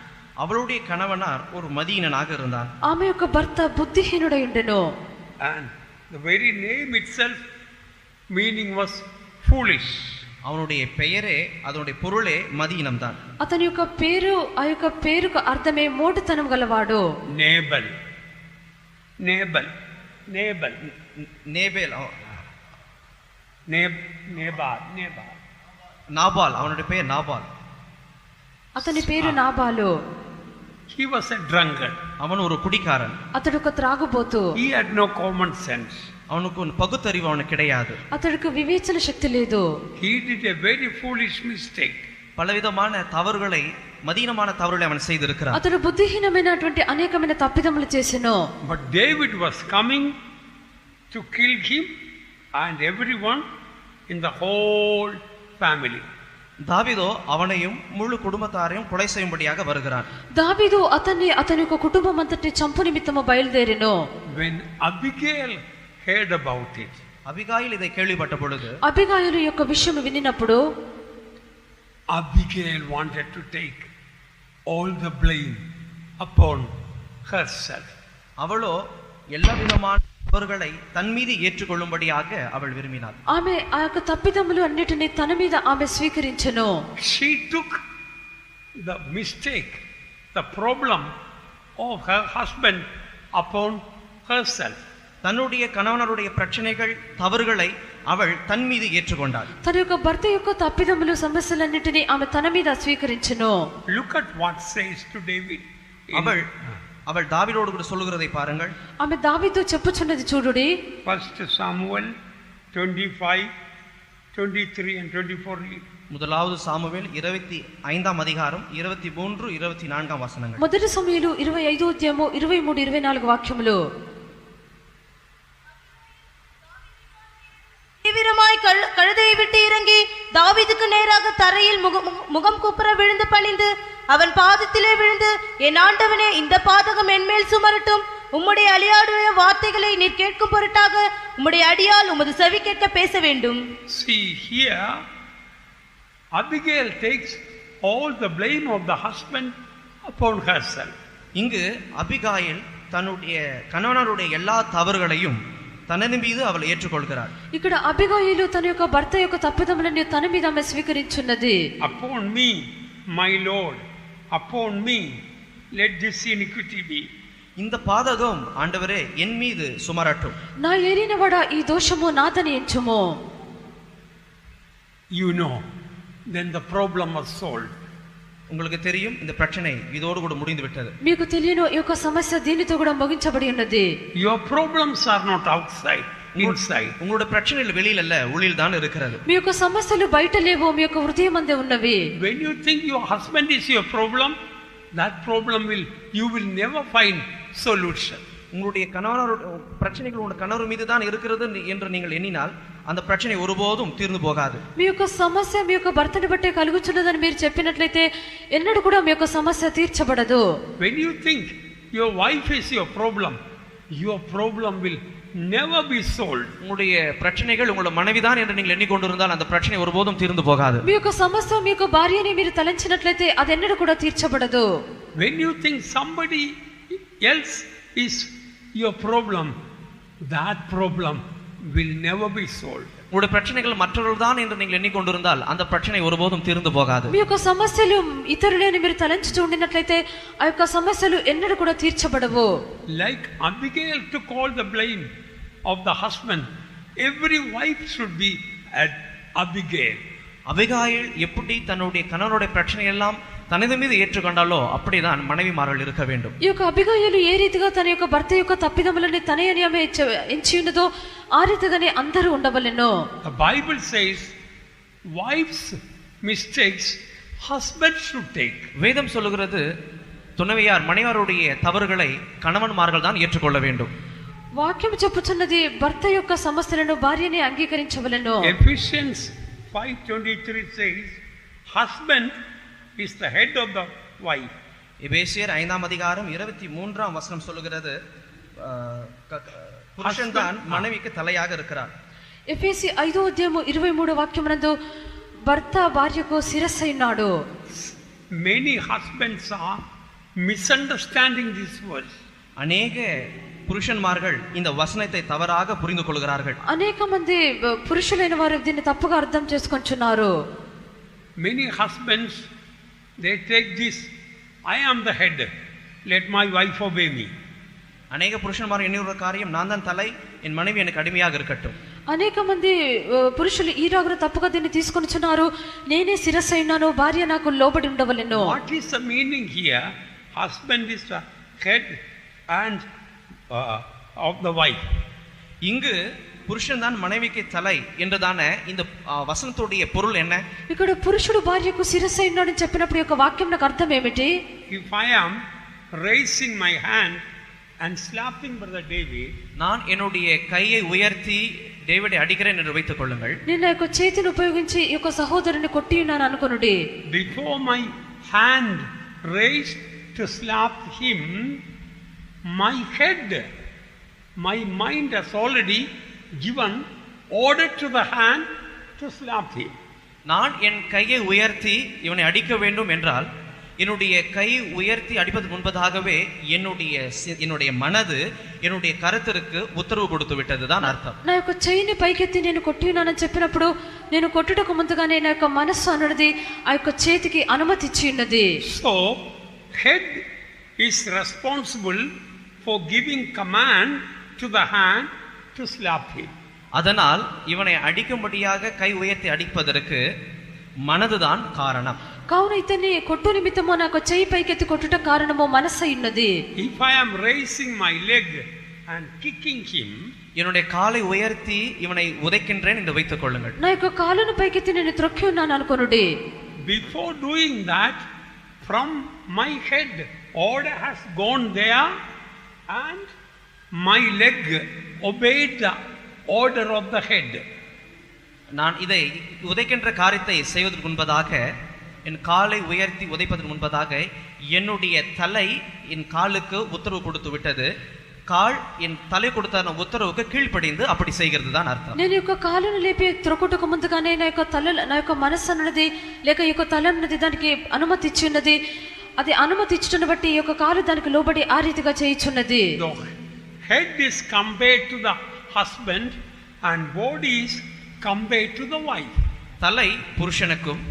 அவளுடைய கணவனார் ஒரு மதியீனனாக இருந்தார். ఆమె యొక్క భర్త బుద్ధిహీనుడై ఉండెను. And the very name itself meaning was foolish. அவனுடைய பெயரே, அதனுடைய பொருளே மதியினம் தான். అతని యొక్క పేరు, ఆ యొక్క పేరుకు అర్థమే మోటుతనం గలవాడు. Nabal. நாபால், அவனுடைய பெயர் நாபால். అతని పేరు నాబాలు. He was a drunkard. அவன் ஒரு குடிகாரன். అతడు ఒక త్రాగుబోతు. He had no common sense. அவனுக்கு பகுத்தறிவு அவனுக்கு கிடையாது. అతడికి వివేచన శక్తి లేదు. He did a very foolish mistake. பலவிதமான தவறுகளை, மதீனமான தவறுகளை அவன் செய்திருக்கிறான். అతడు బుద్ధిహీనమైనటువంటి అనేకమైన తప్పిదములు చేసెను. But David was coming to kill him and everyone in the whole family. தாவீதோ அவனையும் முழு குடும்பத்தாரையும் கொலை செய்யும்படியாக வருகிறான். దావీదు అతని యొక్క కుటుంబం అంతటిని చంపు నిమిత్తము బయలుదేరెను. When Abigail heard about it, Abigail இதை கேள்விப்பட்ட பொழுது, అబిగాయిలు యొక్క విషయం వినినప్పుడు, Abigail wanted to take all the blame upon herself. அவளோ எல்லா விதமான தவறுகளை தன் மீது ஏற்றுக்கொள்ளும்படியாக அவள் விரும்பினாள். ఆమె ఆ యొక్క తప్పిదములు అన్నిటిని తన మీద ఆమె స్వీకరించెను. She took the mistake, the problem of her husband upon herself. தன்னுடைய கணவனருடைய பிரச்சனைகள், தவறுகளை அவள் தன் மீது ஏற்றுக்கொண்டாள். తన యొక్క భర్త యొక్క తప్పిదములు, సమస్యలన్నిటిని ఆమె తన మీద స్వీకరించెను. Look at what says to David. அவள் தாவீதோடு கூட சொல்லுகிறதை பாருங்கள். ఆమె దావీదు చెప్పుచున్నది చూడుడి. 1 Samuel 25, 23 and 24. முதலாவது சாமுவேல் 25ஆம் அதிகாரம் 23, 24 వచనங்கள். మొదటి సమూయేలు 25వ అధ్యాయము 23, 24 వాక్యములు. தீவிரமாய் கழுதையை விட்டு இறங்கி தாவீதுக்கு நேராக தரையில் முகம் குப்புற விழுந்து பணிந்து அவன் பாதத்திலே விழுந்து, என் ஆண்டவனே, இந்த பாதகம் என்மேல் சுமரட்டும். உம்முடைய அடியாருடைய வார்த்தைகளை நீர் கேட்கும் பொருட்டாக உம்முடைய அடியால் உமது செவி கேட்க பேச வேண்டும். See here, Abigail takes all the blame of the husband upon herself. இங்கு அபிகாயில் தன்னுடைய கணவனுடைய எல்லா தவறுகளையும் తనని మీద అవలు ఏற்றுకొల్கிறார். ఇక్కడ అబిగాయిలు తన యొక్క భర్త యొక్క తప్పిదములను తన మీద ఆమె స్వీకరించున్నది. Upon me, my Lord, upon me let this iniquity be. இந்த பாதகம் ஆண்டவரே என் மீது சுமரட்டும். నా ఏలినవాడా ఈ దోషము నాదని ఎంచుము. You know, then the problem was solved. உங்களுக்கு தெரியும், இந்த பிரச்சனை இதோடு கூட முடிந்து விட்டது. మీకు తెలియను, ఈ యొక్క సమస్య దీనితో కూడా ముగించబడి ఉన్నది. Your problems are not outside, inside. உங்களுடைய பிரச்சனைகள் வெளியில இல்ல, உள்ளில் தான் இருக்கிறது. మీ యొక్క సమస్యలు బయట లేవు, మీ యొక్క హృదయమందే ఉన్నవి. When you think your husband is your problem, that problem you will never find solution. உங்களுடைய கணவனோட பிரச்சனைகள் உங்களுடைய கணவர் மீது தான் இருக்கிறது என்று நீங்கள் எண்ணினால் அந்த பிரச்சனை ஒருபோதும் தீர்ந்து போகாது. మీ యొక్క సమస్య మీ యొక్క భర్తని బట్టే కలుగుచున్నదని మీరు చెప్పినట్లయితే ఎన్నడూ కూడా మీ యొక్క సమస్య తీర్చబడదు. When you think your wife is your problem will never be solved. உங்களுடைய பிரச்சனைகள் உங்களுடைய மனைவிதான் என்று நீங்கள் எண்ணிக்கொண்டிருந்தால் அந்த பிரச்சனை ஒருபோதும் தீர்ந்து போகாது. మీ యొక్క సమస్య మీ యొక్క భార్యని మీరు తలంచినట్లయితే అది ఎన్నడూ కూడా తీర్చబడదు. When you think somebody else is your problem, that problem will never be solved. உங்களுடைய பிரச்சனைகள் மற்றவர்கள் தான் என்று நீங்கள் எண்ணிக்கொண்டிருந்தால் அந்த பிரச்சனை ஒருபோதும் தீர்ந்து போகாது. మీ యొక్క సమస్యలు ఇతరులని మీరు తలంచుతూ ఉండినట్లయితే ఆ యొక్క సమస్యలు ఎన్నడూ కూడా తీర్చబడవు. Like Abigail took all the blame of the husband, every wife should be at Abigail. Abigail எப்படி தன்னுடைய கணவனுடைய பிரச்சனை எல்லாம் తనది మీద ఏற்றுకొండాలో அப்படிதான் மனைவிமார்கள் இருக்க வேண்டும். ఈ యొక్క అబిగాయిలు ఏ రీతిగా తన యొక్క భర్త యొక్క తప్పిదములని తనే అని ఆమె ఎంచి ఉన్నదో ఆ రీతిగానే అందరూ ఉండవలెను. The Bible says wives mistakes husband should take. வேதம் சொல்லுகிறது துணைவியார் மனைவியாருடைய தவறுகளை கணவன்மார்கள் தான் ஏற்றுக்கொள்ள வேண்டும். వాక్యం చెప్పుచున్నది భర్త యొక్క సమస్యలను భార్యనే అంగీకరించవలెను. Ephesians 5:23 says husband is the head of the wife. எபேசியர் 5ஆம் அதிகாரம் 23ஆம் வசனம் சொல்லுகிறது புருஷன் தான் மனைவிக்கு தலையாக இருக்கிறார். ఎఫెసీ 5వ అధ్యాయము 23వ వాక్యమునందు భర్త భార్యకు శిరస్సు ఉన్నాడు. Many husbands are misunderstanding this verse. அநேக புருஷன்மார்கள் இந்த வசனத்தை தவறாக புரிந்து கொள்கிறார்கள். అనేక మంది పురుషులైన వారు దీన్ని తప్పుగా అర్థం చేసుకొంచున్నారు. Many husbands, they take this, I am the head, let my wife obey me. அநேக புருஷன்மார் எண்ணுகிற காரியம், நான் தான் தலை, என் மனைவி எனக்கு அடிமையாக இருக்கட்டும். అనేక మంది పురుషులు ఈ రాగును తప్పుగా దీన్ని తీసుకొనిచున్నారు. నేనే శిరస్సు అయినాను, భార్య నాకు లోబడి ఉండవలెను. What is the meaning here? Husband is the head and of the wife. இங்கு புருஷன் தான் மனைவிக்கு தலை என்றதான இந்த வசனத்துடைய பொருள் என்ன? ఇక్కడ పురుషుడు భార్యకు శిరస్సు అయినాడని చెప్పినప్పుడు యొక్క వాక్యం నాకు అర్థం ఏమిటి? If I am raising my hand and slapping brother David, நான் என்னுடைய கையை உயர்த்தி டேவிடை அடிக்கிறேன் என்று வைத்துக் கொள்ளுங்கள். నేను యొక్క చేతిని ఉపయోగించి ఈ యొక్క సహోదరుని కొట్టి ఉన్నాను అనుకొనుడి. Before my hand raised to slap him, my head, my mind has already given order to the hand to slap him. நான் என் கையை உயர்த்தி இவனை அடிக்க வேண்டும் என்றால் என்னுடைய கை உயர்த்தி அடிப்பதற்கு முன்பதாகவே என்னுடைய மனது என்னுடைய கருத்திற்கு உத்தரவு கொடுத்து விட்டதுதான் அர்த்தம். నా యొక్క చెయ్యిని పైకెత్తి నేను కొట్టి ఉన్నానని చెప్పినప్పుడు నేను కొట్టుటకు ముందుగానే నా యొక్క మనస్సు అన్నది ఆ యొక్క చేతికి అనుమతి ఇచ్చి ఉన్నది. So head is responsible for giving command to the hand to slap him. அதனால் இவனை அடிக்கும்படியாக கை உயர்த்தி அடிப்பதற்கு మనదుதான் కారణం. కావున ఇతన్ని కొట్టు నిమిత్తము నాకు చెయ్యి పైకెత్తి కొట్టుట కారణము మనస్సు ఉన్నది. If I am raising my leg and kicking him, என்னுடைய காலை உயர்த்தி இவனை உதைக்கின்றேன் என்று வைத்துக் கொள்ளுங்கள். నా యొక్క కాలును పైకెత్తి నేను త్రొక్కి ఉన్నాను అనుకొనుడి. before doing that, from my head, order has gone there, and my leg obeyed the order of the head. நான் இதை உதைக்கின்ற காரியத்தை செய்வதற்கு முன்பதாக, என் காலை உயர்த்தி உதைப்பதற்கு முன்பதாக என்னுடைய தலை என் காலுக்கு உத்தரவு கொடுத்து விட்டது. கால் என் தலை கொடுத்த உத்தரவுக்கு கீழ்ப்படிந்து அப்படி செய்கிறது தான் అర్థం. నేను యొక్క కాలును లేపి త్రొక్కుటకు ముందుగానే నా యొక్క మనస్సు అన్నది లేక ఈ యొక్క తల అన్నది దానికి అనుమతి ఇచ్చి ఉన్నది. అది అనుమతి ఇచ్చుటను బట్టి ఈ యొక్క కాలు దానికి లోబడి ఆ రీతిగా చేయుచున్నది. The head is compared to the husband and body is compared to the wife. தலை புருஷனுக்கும்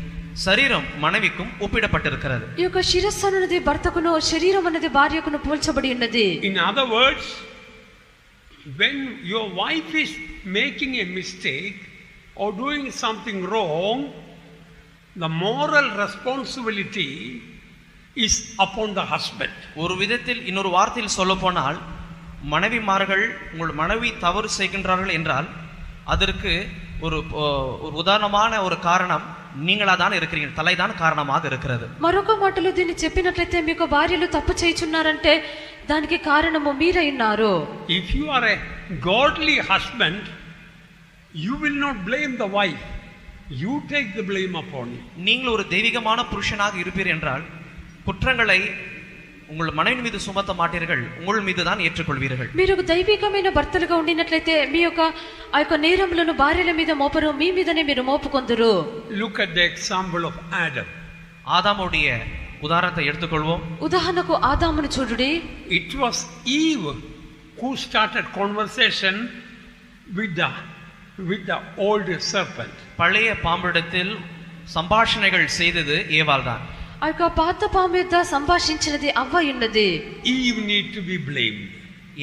శరీరం மனைவிக்கும் ஒப்பிடப்பட்டிருக்கிறது. ఈ యొక్క శిరస్సు అన్నది భర్తకును, శరీరం అన్నది భార్యకును పోల్చబడి ఉన్నది. In other words, when your wife is making a mistake or doing something wrong, the moral responsibility is upon the husband. ஒரு விதத்தில் இன்னொரு வார்த்தையில் சொல்ல போனால், மனைவிமார்கள் உங்கள் மனைவி தவறு செய்கின்றார்கள் என்றால் அதற்கு ஒரு உதாரணமான ஒரு காரணம் நீங்களா தான் இருக்கிறீங்க, తలై தான் కారణமாக இருக்கிறது. మరొక మాటలో దీన్ని చెప్పినట్లయితే మీకు భార్యలు తప్పు చేయుచున్నారంటే దానికి కారణము మీరై ఉన్నారు. If you are a godly husband, you will not blame the wife. You take the blame upon you. நீங்கள் ஒரு தெய்வீகமான புருஷனாக இருப்பீர் என்றால் குற்றங்களை உங்கள் மனைவி மீது சுமத்த மாட்டீர்கள், உங்கள் மீது தான் ஏற்றுக்கொள்வீர்கள். మీరు దైవికమైన భర్తలుగా ఉండినట్లయితే మీ యొక్క ఆ యొక్క నేరములను భార్యల మీద మోపరు, మీ మీదనే మీరు మోపుకొందురు. Look at the example of Adam. ஆதாமுடைய உதாரணத்தை எடுத்துக்கொள்வோம். ఉదాహరణకు ఆదామును చూడుడి. It was Eve who started conversation with the old serpent. பழைய பாம்பிடத்தில் సంభాషణகள் செய்தது ஏவாள் தான். ఆ యొక్క పాత పాము యొద్ద సంభాషించినది అవ్వ ఉన్నది. Eve need to be blamed.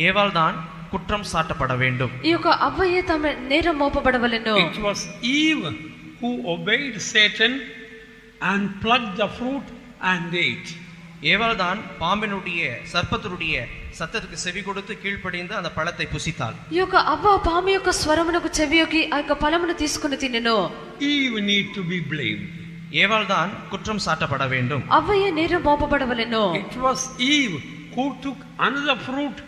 ஏவாள் தான் குற்றம் சாட்டப்பட வேண்டும். ఈ యొక్క అవ్వయే తమ నేరం మోపబడవలెను. It was Eve who obeyed Satan and plucked the fruit and ate. ஏவாள் தான் பாம்பினுடைய சர்ப்பத்தினுடைய சத்தத்துக்கு செவி கொடுத்து கீழ்ப்படிந்து அந்த பழத்தை புசித்தாள். ఈ యొక్క అవ్వ పాము యొక్క స్వరమునకు చెవియొగ్గి ఆ యొక్క ఫలమును తీసుకుని తినెను. Eve need to be blamed. ஏவாள் தான் குற்றம் சாட்டப்பட வேண்டும். అవ్వయే నేరం మోపబడవలెను. It was Eve who took another fruit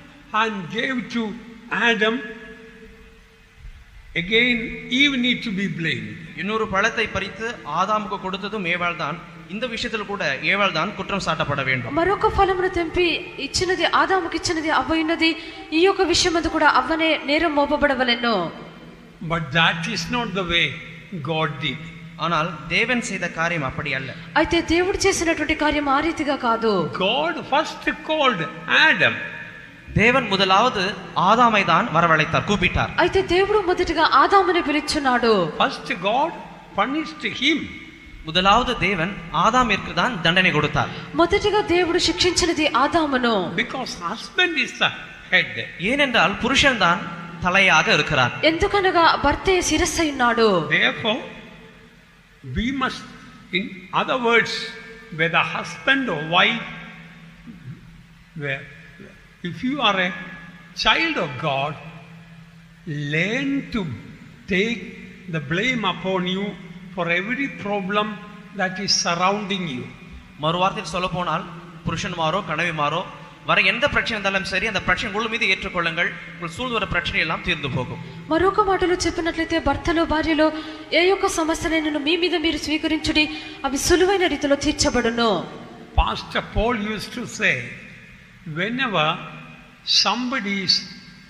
and gave to Adam. Again, Eve need to be blamed. இன்னொரு பழத்தை பறித்து ஆதாமுக்கு கொடுத்ததும் ஏவாள் தான். இந்த விஷயத்தில் கூட ஏவாள் தான் குற்றம் சாட்டப்பட வேண்டும். మరొక ఫలమును తెంపి ఇచ్చినది ఆదాముకి ఇచ్చినది అవ్వ ఉన్నది. ఈ యొక్క విషయమందు కూడా అవ్వనే నేరం మోపబడవలెను. But that is not the way God did. ஆனால் தேவன் செய்த காரியம் அப்படி அல்ல. అయితే దేవుడు చేసినటువంటి కార్యం ఆ రీతిగా కాదు. God first called Adam. தேவன் முதலாவது ஆதாமை தான் வரவழைத்தார், கூப்பிட்டார். అయితే దేవుడు మొదటగా ఆదాముని పిలుచున్నాడు. First God punished him. முதலாவது தேவன் ஆதாமிற்கு தான் தண்டனை கொடுத்தார். మొదటగా దేవుడు శిక్షించినది ఆదామును. Because husband is the head. ஏனென்றால் புருஷன் தான் தலையாக இருக்கிறார். ఎందుకనగా భర్తే శిరస్సు ఉన్నాడు. Therefore, we must, in other words, whether husband or wife, if you are a child of God, learn to take the blame upon you for every problem that is surrounding you. மறு வார்த்தையில் சொல்ல போனால் புருஷன்மாரோ கணவிமாரோ வர எந்த பிரச்சனை இருந்தாலும் சரி, அந்த பிரச்சனை உங்கள் மீது ஏற்றுக்கொள்ளுங்கள், உங்கள் சூழ் வர பிரச்சனை எல்லாம் தீர்ந்து போகும். మరొక మాటలో చెప్పినట్లయితే భర్తలు భార్యలు ఏ యొక్క సమస్యలైనను మీ మీద మీరు స్వీకరించుడి, అవి సులువైన రీతిలో తీర్చబడును. Pastor Paul used to say, whenever somebody is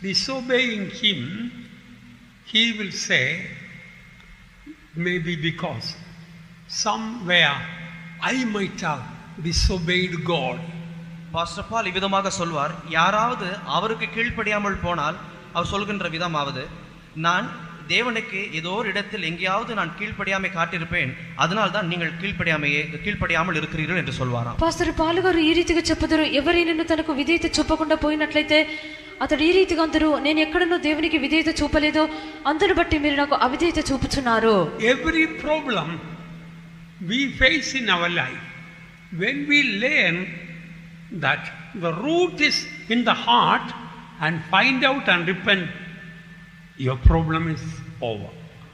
disobeying him, he will say, maybe because somewhere I might have disobeyed God. Pastor பால் இவ்விதமாக சொல்வார், யாராவது அவருக்கு கீழ்ப்படியாமல் போனால் அவர் சொல்கின்ற விதமாவது, நான் தேவனுக்கு ஏதோ ஒரு இடத்தில் எங்கேயாவது நான் கீழ்ப்படியாமை காட்டியிருப்பேன், அதனால் தான் நீங்கள் கீழ்ப்படியாமல் இருக்கிறீர்கள் என்று சொல்வாராம். పాస్టర్ పాల్ గారు ఈ రీతిగా చెప్పుదురు, ఎవరైనా తనకు విధేయత చూపకుండా పోయినట్లయితే అతడు ఈ రీతిగా అందరూ, నేను ఎక్కడనో దేవునికి విధేయత చూపలేదో అందును బట్టి మీరు నాకు అవిధేయత చూపుచున్నారు. Every problem we face in our life, when we learn that the root is in the heart and find out and repent, your problem is over.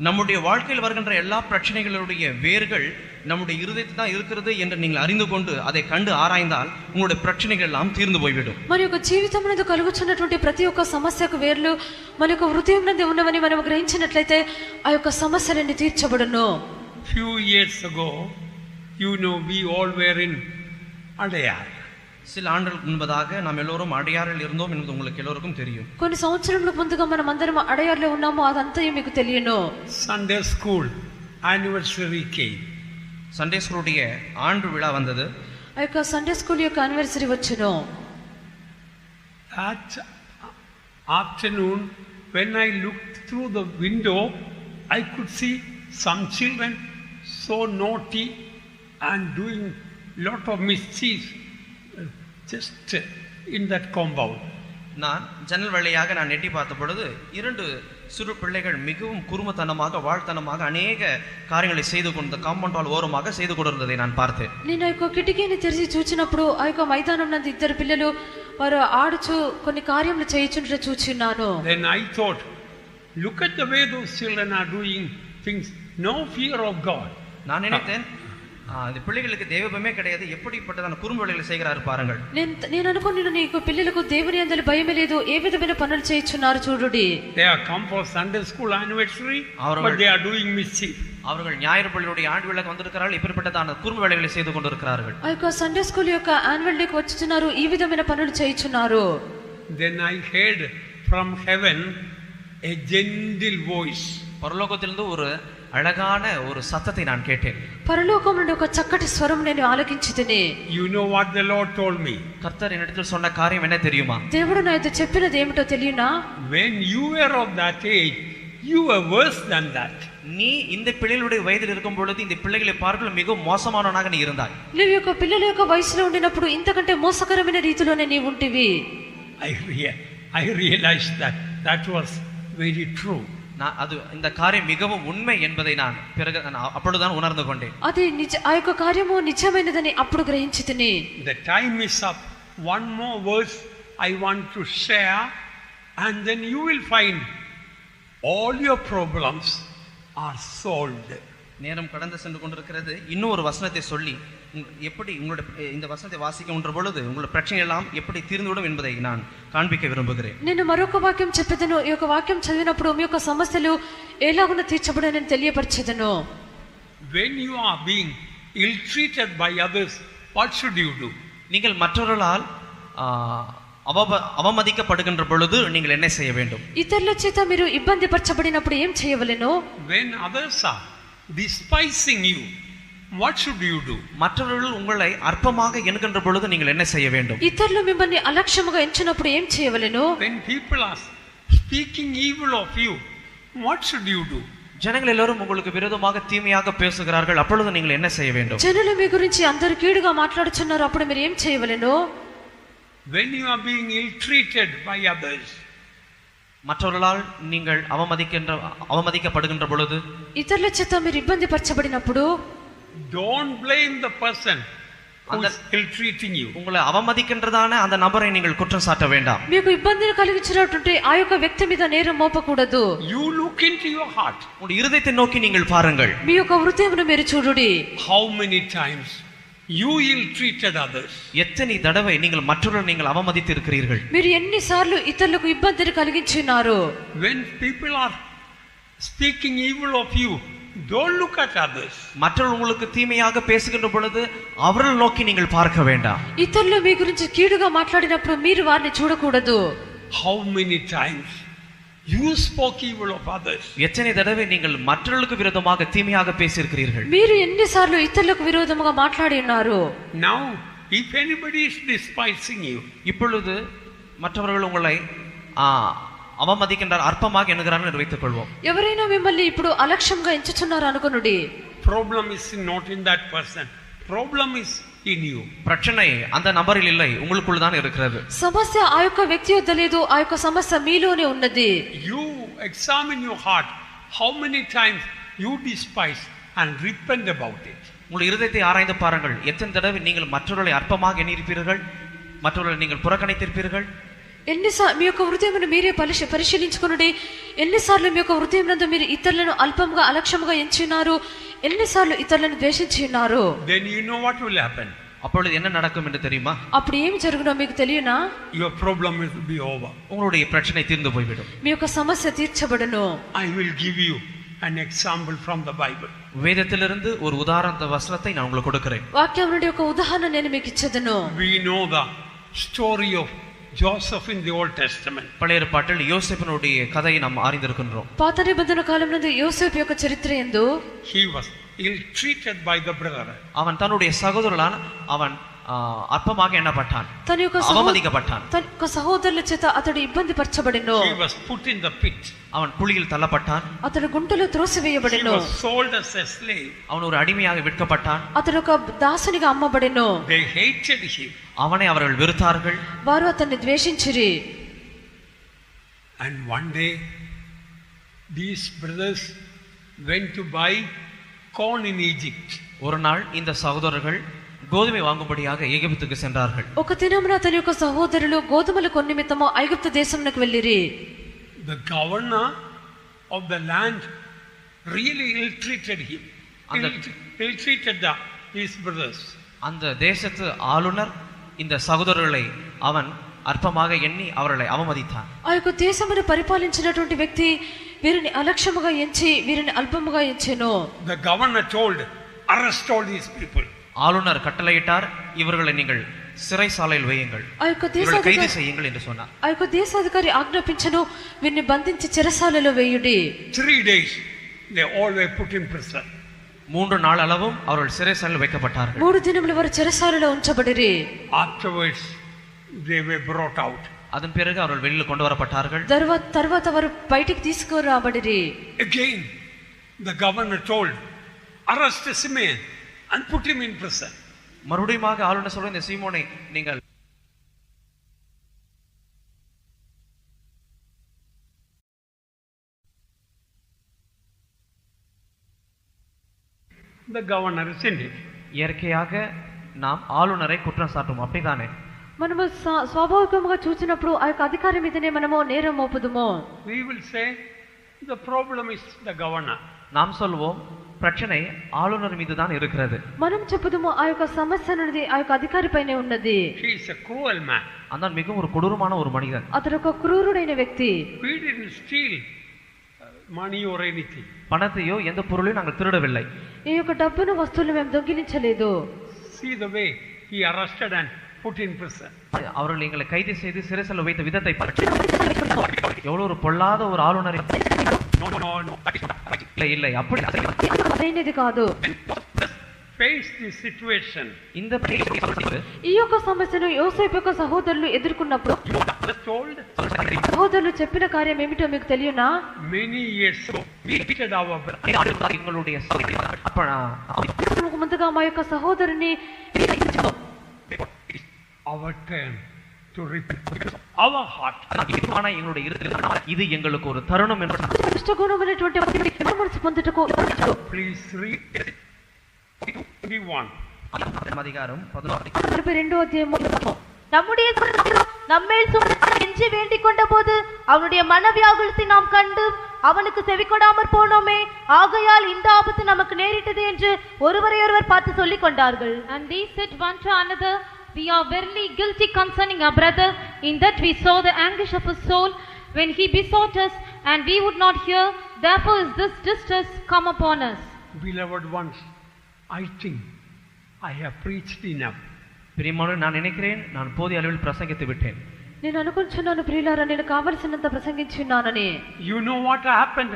நம்முடைய வாழ்க்கையில் வருகின்ற எல்லா பிரச்சனைகளுடைய வேர்கள் நம்முடைய இருதயத்தில் தான் இருக்கிறது என்று நீங்கள் அறிந்து கொண்டு அதை கண்டு ఆరాய்ந்தால் உங்களுடைய பிரச்சனைகள் ఎல்லாம் తీర్ந்து పోయివిடும். మన యొక్క జీవితం నందు కలుగుచున్నటువంటి ప్రతి ఒక్క సమస్యకు వేర్లు మన యొక్క హృదయం నందు ఉన్నవని మనం గ్రహించినట్లయితే ఆ యొక్క సమస్యలన్నీ తీర్చబడును. Few years ago, we all were in Adayar. சில ஆண்டுகளுக்கு முன்பதாக நாம் எல்லோரும் அடையாறில் இருந்தோம் என்பது உங்களுக்கு எல்லோருக்கும் தெரியும். కొన్ని సంవత్సరములకు ముందుగా మనం అందరం అడయార్లో ఉన్నాము, అదంతా మీకు తెలియను. Sunday school anniversary came. Sunday ஸ்கூலுடைய ஆண்டு விழா வந்தது. ఆ యొక్క సండే స్కూల్ యొక్క యానివర్సరీ వచ్చును. That afternoon, when I looked through the window, I could see some children so naughty and doing lot of mischief just in that compound. நான் ஜன்னல் வழியாக நான் எட்டி பார்த்த பொழுது 2 சிறு பிள்ளைகள் மிகவும் குறும்புத்தனமாக வாழ்த்தனமாக அநேக காரியங்களை செய்து கொண்டு காம்பவுண்ட் வால் ஓரமாக செய்து கொண்டிருந்ததை நான் பார்த்தேன். నేను ఆ యొక్క కిటికీని తెరిచి చూచినప్పుడు ఆ యొక్క మైదానం నందు 2 పిల్లలు వారు ఆడుచు కొన్ని కార్యములు చేయుచుంటే చూచినాను. Then I thought, look at the way those children are doing things, no fear of God. நான் நினைத்தேன் இந்த பிள்ளைகளுக்கு தெய்வமே கிடையாது, எப்படிப்பட்டதான குறும்பு வேலைகளை செய்கிறாரு பாருங்கள். నేను అనుకున్నాను నీకు పిల్లలకు దేవుని యందు భయమే లేదు, ఏ విధమైన పనులు చేయుచున్నారు చూడుడి. They have come for Sunday school anniversary, but they are doing mischief. அவர்கள் ஞாயிறு பள்ளியுடைய ஆண்டு விழாக்கு வந்திருக்கிறார்கள், இப்படிப்பட்டதான குறும்பு வேலைகளை செய்து கொண்டிருக்கிறார்கள். ఆ యొక్క సండే స్కూల్ యొక్క యాన్యువల్ డేకి వచ్చుచున్నారు, ఈ విధమైన పనులు చేయుచున్నారు. Then I heard from heaven a gentle voice. பரலோகத்திலிருந்து ஒரு அழகான ஒரு சத்தத்தை நான் கேட்டேன். పరలోకం నుండి ఒక చక్కటి స్వరం నేను ఆలకించితిని. You know what the Lord told me? கர்த்தர் என்னிடத்தில் சொன்ன காரியம் என்ன தெரியுமா? దేవుడు నాతో చెప్పినది ఏమిటో తెలియనా? When you were of that age, you were worse than that. நீ இந்த பிள்ளைகளுடைய வயதில் இருக்கும் பொழுது இந்த பிள்ளைகளை பார்க்க மிகவும் மோசமானவனாக நீ இருந்தாய். నీవు యొక్క పిల్లల యొక్క వయసులో ఉండినప్పుడు ఇంతకంటే మోసకరమైన రీతిలోనే నీవు ఉంటివి. I realized that was very true. நான் அது இந்த காரியம் மிகவும் உண்மை என்பதை நான் பிறகு அப்பொழுதுதான் உணர்ந்து கொண்டேன். అది ఆ యొక్క కార్యము నిజమైనదని అప్పుడు గ్రహించితిని. The time is up. One more verse I want to share, and then you will find all your problems are solved. நேரம் கடந்து சென்று கொண்டிருக்கிறது. இன்னும் ஒரு வசனத்தை சொல்லி எப்படி உங்களுடைய இந்த வசனத்தை வாசிக்கின்ற பொழுது உங்களுடைய பிரச்சனை எல்லாம் எப்படி தீர்ந்துவிடும் என்பதை நான் காண்பிக்க விரும்புகிறேன். నేను మరొక వాక్యం చెప్పేదను. ఈ యొక్క వాక్యం చదివినప్పుడు మీ యొక్క సమస్యలు ఎలాగున తీర్చబడనని తెలియపరచెదను. When you are being ill treated by others, what should you do? நீங்கள் மற்றவர்களால் அவமதிக்கப்படுகின்ற பொழுது நீங்கள் என்ன செய்ய வேண்டும்? ఇతరుల చేత మీరు ఇబ్బంది పరచబడినప్పుడు ఏం చేయవలెను? When others are despising you, what should you do? மற்றவர்கள் உங்களை அற்பமாக எண்ணுகின்ற பொழுது நீங்கள் என்ன செய்ய வேண்டும்? ఇతరులు మిమ్మల్ని అలక్ష్యముగా ఎంచినప్పుడు ఏం చేయవలెను? When people are speaking evil of you, what should you do? ஜனங்கள் எல்லாரும் உங்களுக்கு விரோதமாக தீமையாக பேசுகிறார்கள், அப்பொழுது நீங்கள் என்ன செய்ய வேண்டும்? జనులు మీ గురించి అందరూ కీడుగా మాట్లాడుచున్నారు, అప్పుడు మీరు ఏం చేయవలెను? When you are being ill treated by others, மற்றவர்களால் நீங்கள் அவமதிக்கப்படுகின்ற பொழுது ఇతరుల చేత మీరు ఇబ్బంది పరచబడినప్పుడు don't blame the person who is ill treating you. உங்களை அவமதிக்கின்றதான அந்த நபரை நீங்கள் குற்றம் சாட்ட வேண்டாம். మీకు ఇబ్బందిని కలిగించినటువంటి ఆ యొక్క వ్యక్తి మీద నేరం మోపకూడదు. You look into your heart. உங்களுடைய இருதயத்தை நோக்கி நீங்கள் பாருங்கள். మీ యొక్క హృదయమును మీరు చూడుడి. How many times you ill treated others? எத்தனை தடவை நீங்கள் மற்றவர்களை நீங்கள் அவமதித்து இருக்கிறீர்கள்? మీరు ఎన్నిసార్లు ఇతరులకు ఇబ్బందిని కలిగించినారు? When people are speaking evil of you, don't look at others. மற்றவர்கள் உங்களுக்கு தீமையாக பேசுகின்ற பொழுது அவர்கள் நோக்கி நீங்கள் பார்க்க வேண்டாம். ఇతరులు మీ గురించి కీడుగా మాట్లాడినప్పుడు మీరు వారిని చూడకూడదు. How many times you spoke evil of others? எத்தனை தடவை நீங்கள் மற்றவர்களுக்கு விரோதமாக தீமையாக பேசியிருக்கிறீர்கள்? మీరు ఎన్నిసార్లు ఇతరులకు విరోధముగా మాట్లాడి ఉన్నారు? Now, if anybody is despising you, இப்பொழுது மற்றவர்கள் உங்களை அவமதிக்கின்றார், அற்பமாக எண்ணுகிறார்கள் என்று வைத்துக் கொள்வோம். ఎవరైనా మిమ్మల్ని ఇప్పుడు అలక్ష్యంగా ఎంచుచున్నారు అనుకొనుడి. problem is not in that person. Problem is in you. பிரச்சனை அந்த நபரில் இல்லை, உங்களுக்குள் தான் இருக்கிறது. సమస్య ఆ యొక్క వ్యక్తి వద్ద లేదు, ఆ యొక్క సమస్య మీలోనే ఉన్నది. You examine your heart. How many times you despise and repent about it? உங்கள் இருதயத்தை ஆராய்ந்து பாருங்கள். எத்தனை தடவை நீங்கள் மற்றவர்களை அற்பமாக எண்ணியிருப்பீர்கள், மற்றவர்களை நீங்கள் புறக்கணித்திருப்பீர்கள். ఎన్నిసార్లు మీ యొక్క హృదయమును మీరే పరిశీలించుకొనుడి. ఎన్నిసార్లు మీ యొక్క హృదయం నందు మీరు ఇతరులను అల్పముగా అలక్ష్యముగా ఎంచున్నారు, ఎన్నిసార్లు ఇతరులను ద్వేషించి ఉన్నారు. Then you know what will happen. அப்பொழுது என்ன நடக்கும் என்று தெரியுமா? అప్పుడు ఏమి జరుగునో మీకు తెలియనా? Your problem will be over. உங்களுடைய பிரச்சனை தீர்ந்து போய்விடும். మీ యొక్క సమస్య తీర్చబడును. I will give you an example from the Bible. வேதத்திலிருந்து ஒரு உதாரண வசனத்தை நான் உங்களுக்கு கொடுக்கிறேன். వాక్యం నుండి ఒక ఉదాహరణ నేను మీకు ఇచ్చేదను. We know the story of Joseph in the Old Testament. பழைய ஏற்பாட்டில் யோசேப்பினுடைய கதையை நாம் அறிந்திருக்கின்றோம். పాత నిబంధన కాలం నందు యోసేపు యొక్క చరిత్ర యందు He was ill-treated by the brother. அவன் தன்னுடைய சகோதரனான அவன் అల్పமாக ఎన్నపట్టాన్, తన యొక్క అవమదింపబట్టాన్. తన యొక్క సహోదరుల చేత అతడు ఇబ్బంది పరచబడెను. He was put in the pit. அவன் குழியில் தள்ளப்பட்டான். అతడు గుంటలో త్రోసివేయబడెను. He was sold as a slave. அவன் ஒரு அடிமையாக விற்கப்பட்டான். అతడు ఒక దాసునిగా అమ్మబడెను. They hated him. அவனை அவர்கள் வெறுத்தார்கள். వారు అతన్ని ద్వేషించిరి. And one day these brothers went to buy corn in Egypt. ஒரு நாள் இந்த சகோதரர்கள் கோதுமை வாங்கும்படியாக எகிப்துக்கு சென்றார்கள். ఒక దినమున అతని యొక్క సహోదరులు గోధుమల కొన్న నిమిత్తము ఐగుప్తు దేశమునకు వెళ్ళిరి. The governor of the land really ill-treated him. Ill-treated his brothers. அந்த தேசத்து ஆளுநர் இந்த சகோதரர்களை அவன் అల్పமாக ఎన్ని அவர்களை అవమదించాன். ఆ యొక్క దేశమును పరిపాలించినటువంటి వ్యక్తి వీరిని అలక్ష్యముగా ఎంచి వీరిని అల్పముగా ఎంచెను. The governor told, arrest all these people. ஆளுநர் கட்டளையிட்டார், இவர்களை நீங்கள் சிறைசாலையில் வையுங்கள், கைது செய்யுங்கள் என்று சொன்னார். ఆ యొక్క దేశాధికారి ఆజ్ఞాపించెను, వీరిని బంధించి చెరసాలలో వేయుడి. 3 days they all were put in prison. 3 நாள் அளவும் அவர்கள் சிறைசாலையில் வைக்கப்பட்டார்கள். 3 దినములు వారు చెరసాలలో ఉంచబడిరి. Afterwards they were brought out. அதன் பிறகு அவர்கள் வெளியில் கொண்டு வரப்பட்டார்கள். తర్వాత వారు బయటికి తీసుకురాబడిరి. Again the governor told, arrest Simeon and put him in prison. மறுபடியும் ஆளுநர் சொல்ற, இந்த சீமோனை நீங்கள் The governor isn't it? இயற்கையாக நாம் ஆளுநரை குற்றம் சாட்டுவோம், அப்படிதானே? మనము స్వాభావికంగా చూసినప్పుడు ఆ యొక్క అధికారి మీదనే మనము నేరం మోపుదుము. We will say the problem is the governor. நாம் சொல்வோம் பிரச்சனை ஆளுநர் மீது தான் இருக்கிறது. మనం చెప్పుదుము ఆ యొక్క సమస్య అనేది ఆ యొక్క అధికారి పైనే ఉన్నది. He is a cruel man. அதான் மிகவும் ஒரு கொடூரமான ஒரு மனிதன். అతడు ఒక క్రూరుడైన వ్యక్తి. We didn't steal money or anything. பணத்தையோ எந்த பொருளையும் நாங்கள் திருடவில்லை. ఈ యొక్క డబ్బును వస్తువులు మేము దొంగిలించలేదు. See the way he arrested and put in prison. அவர்கள் எங்களை கைது செய்து சிறைசாலையில் வைத்த விதத்தை எவ்வளவு ஒரு பொல்லாத ஒரு ஆளுநர். இல்லை அப்படி అదైనది కాదు. Face this situation. இந்த ఈ యొక్క సమస్యను యోసేపు యొక్క సహోదరులు ఎదుర్కొన్నప్పుడు సహోదరులు చెప్పిన కార్యం ఏమిటో మీకు తెలియనా? Many years ago we treated our எங்களுடைய ముందుగా మా యొక్క సహోదరుని our turn to repent. Our heart. இது எங்களுக்கு ஒரு தருணம் என்று ఇష్టగుణమైనటువంటి మనసు పొందుటకు. Please read 21. அதிகாரம் 42వ అధ్యాయము. நம்முடைய நம்மேல் கெஞ்சி வேண்டிக் கொண்ட போது அவனுடைய மனவியாகுலத்தை நாம் கண்டு அவனுக்கு செவிக்கொடாமற் போனோமே, ஆகையால் இந்த ஆபத்து நமக்கு நேரிட்டது என்று ஒருவரையொருவர் பார்த்து சொல்லிக் கொண்டார்கள். And they said one to another, we are verily guilty concerning our brother, in that we saw the anguish of his soul when he besought us, and we would not hear. Therefore is this distress come upon us. Beloved ones, I think I have preached enough. பிரியமானவர்களே, நான் நினைக்கிறேன் நான் போதிய அளவில் பிரசங்கித்து விட்டேன். నేను అనుకుంటున్నాను ప్రియులారా, నేను కావలసినంత ప్రసంగించున్నానని. You know what happened?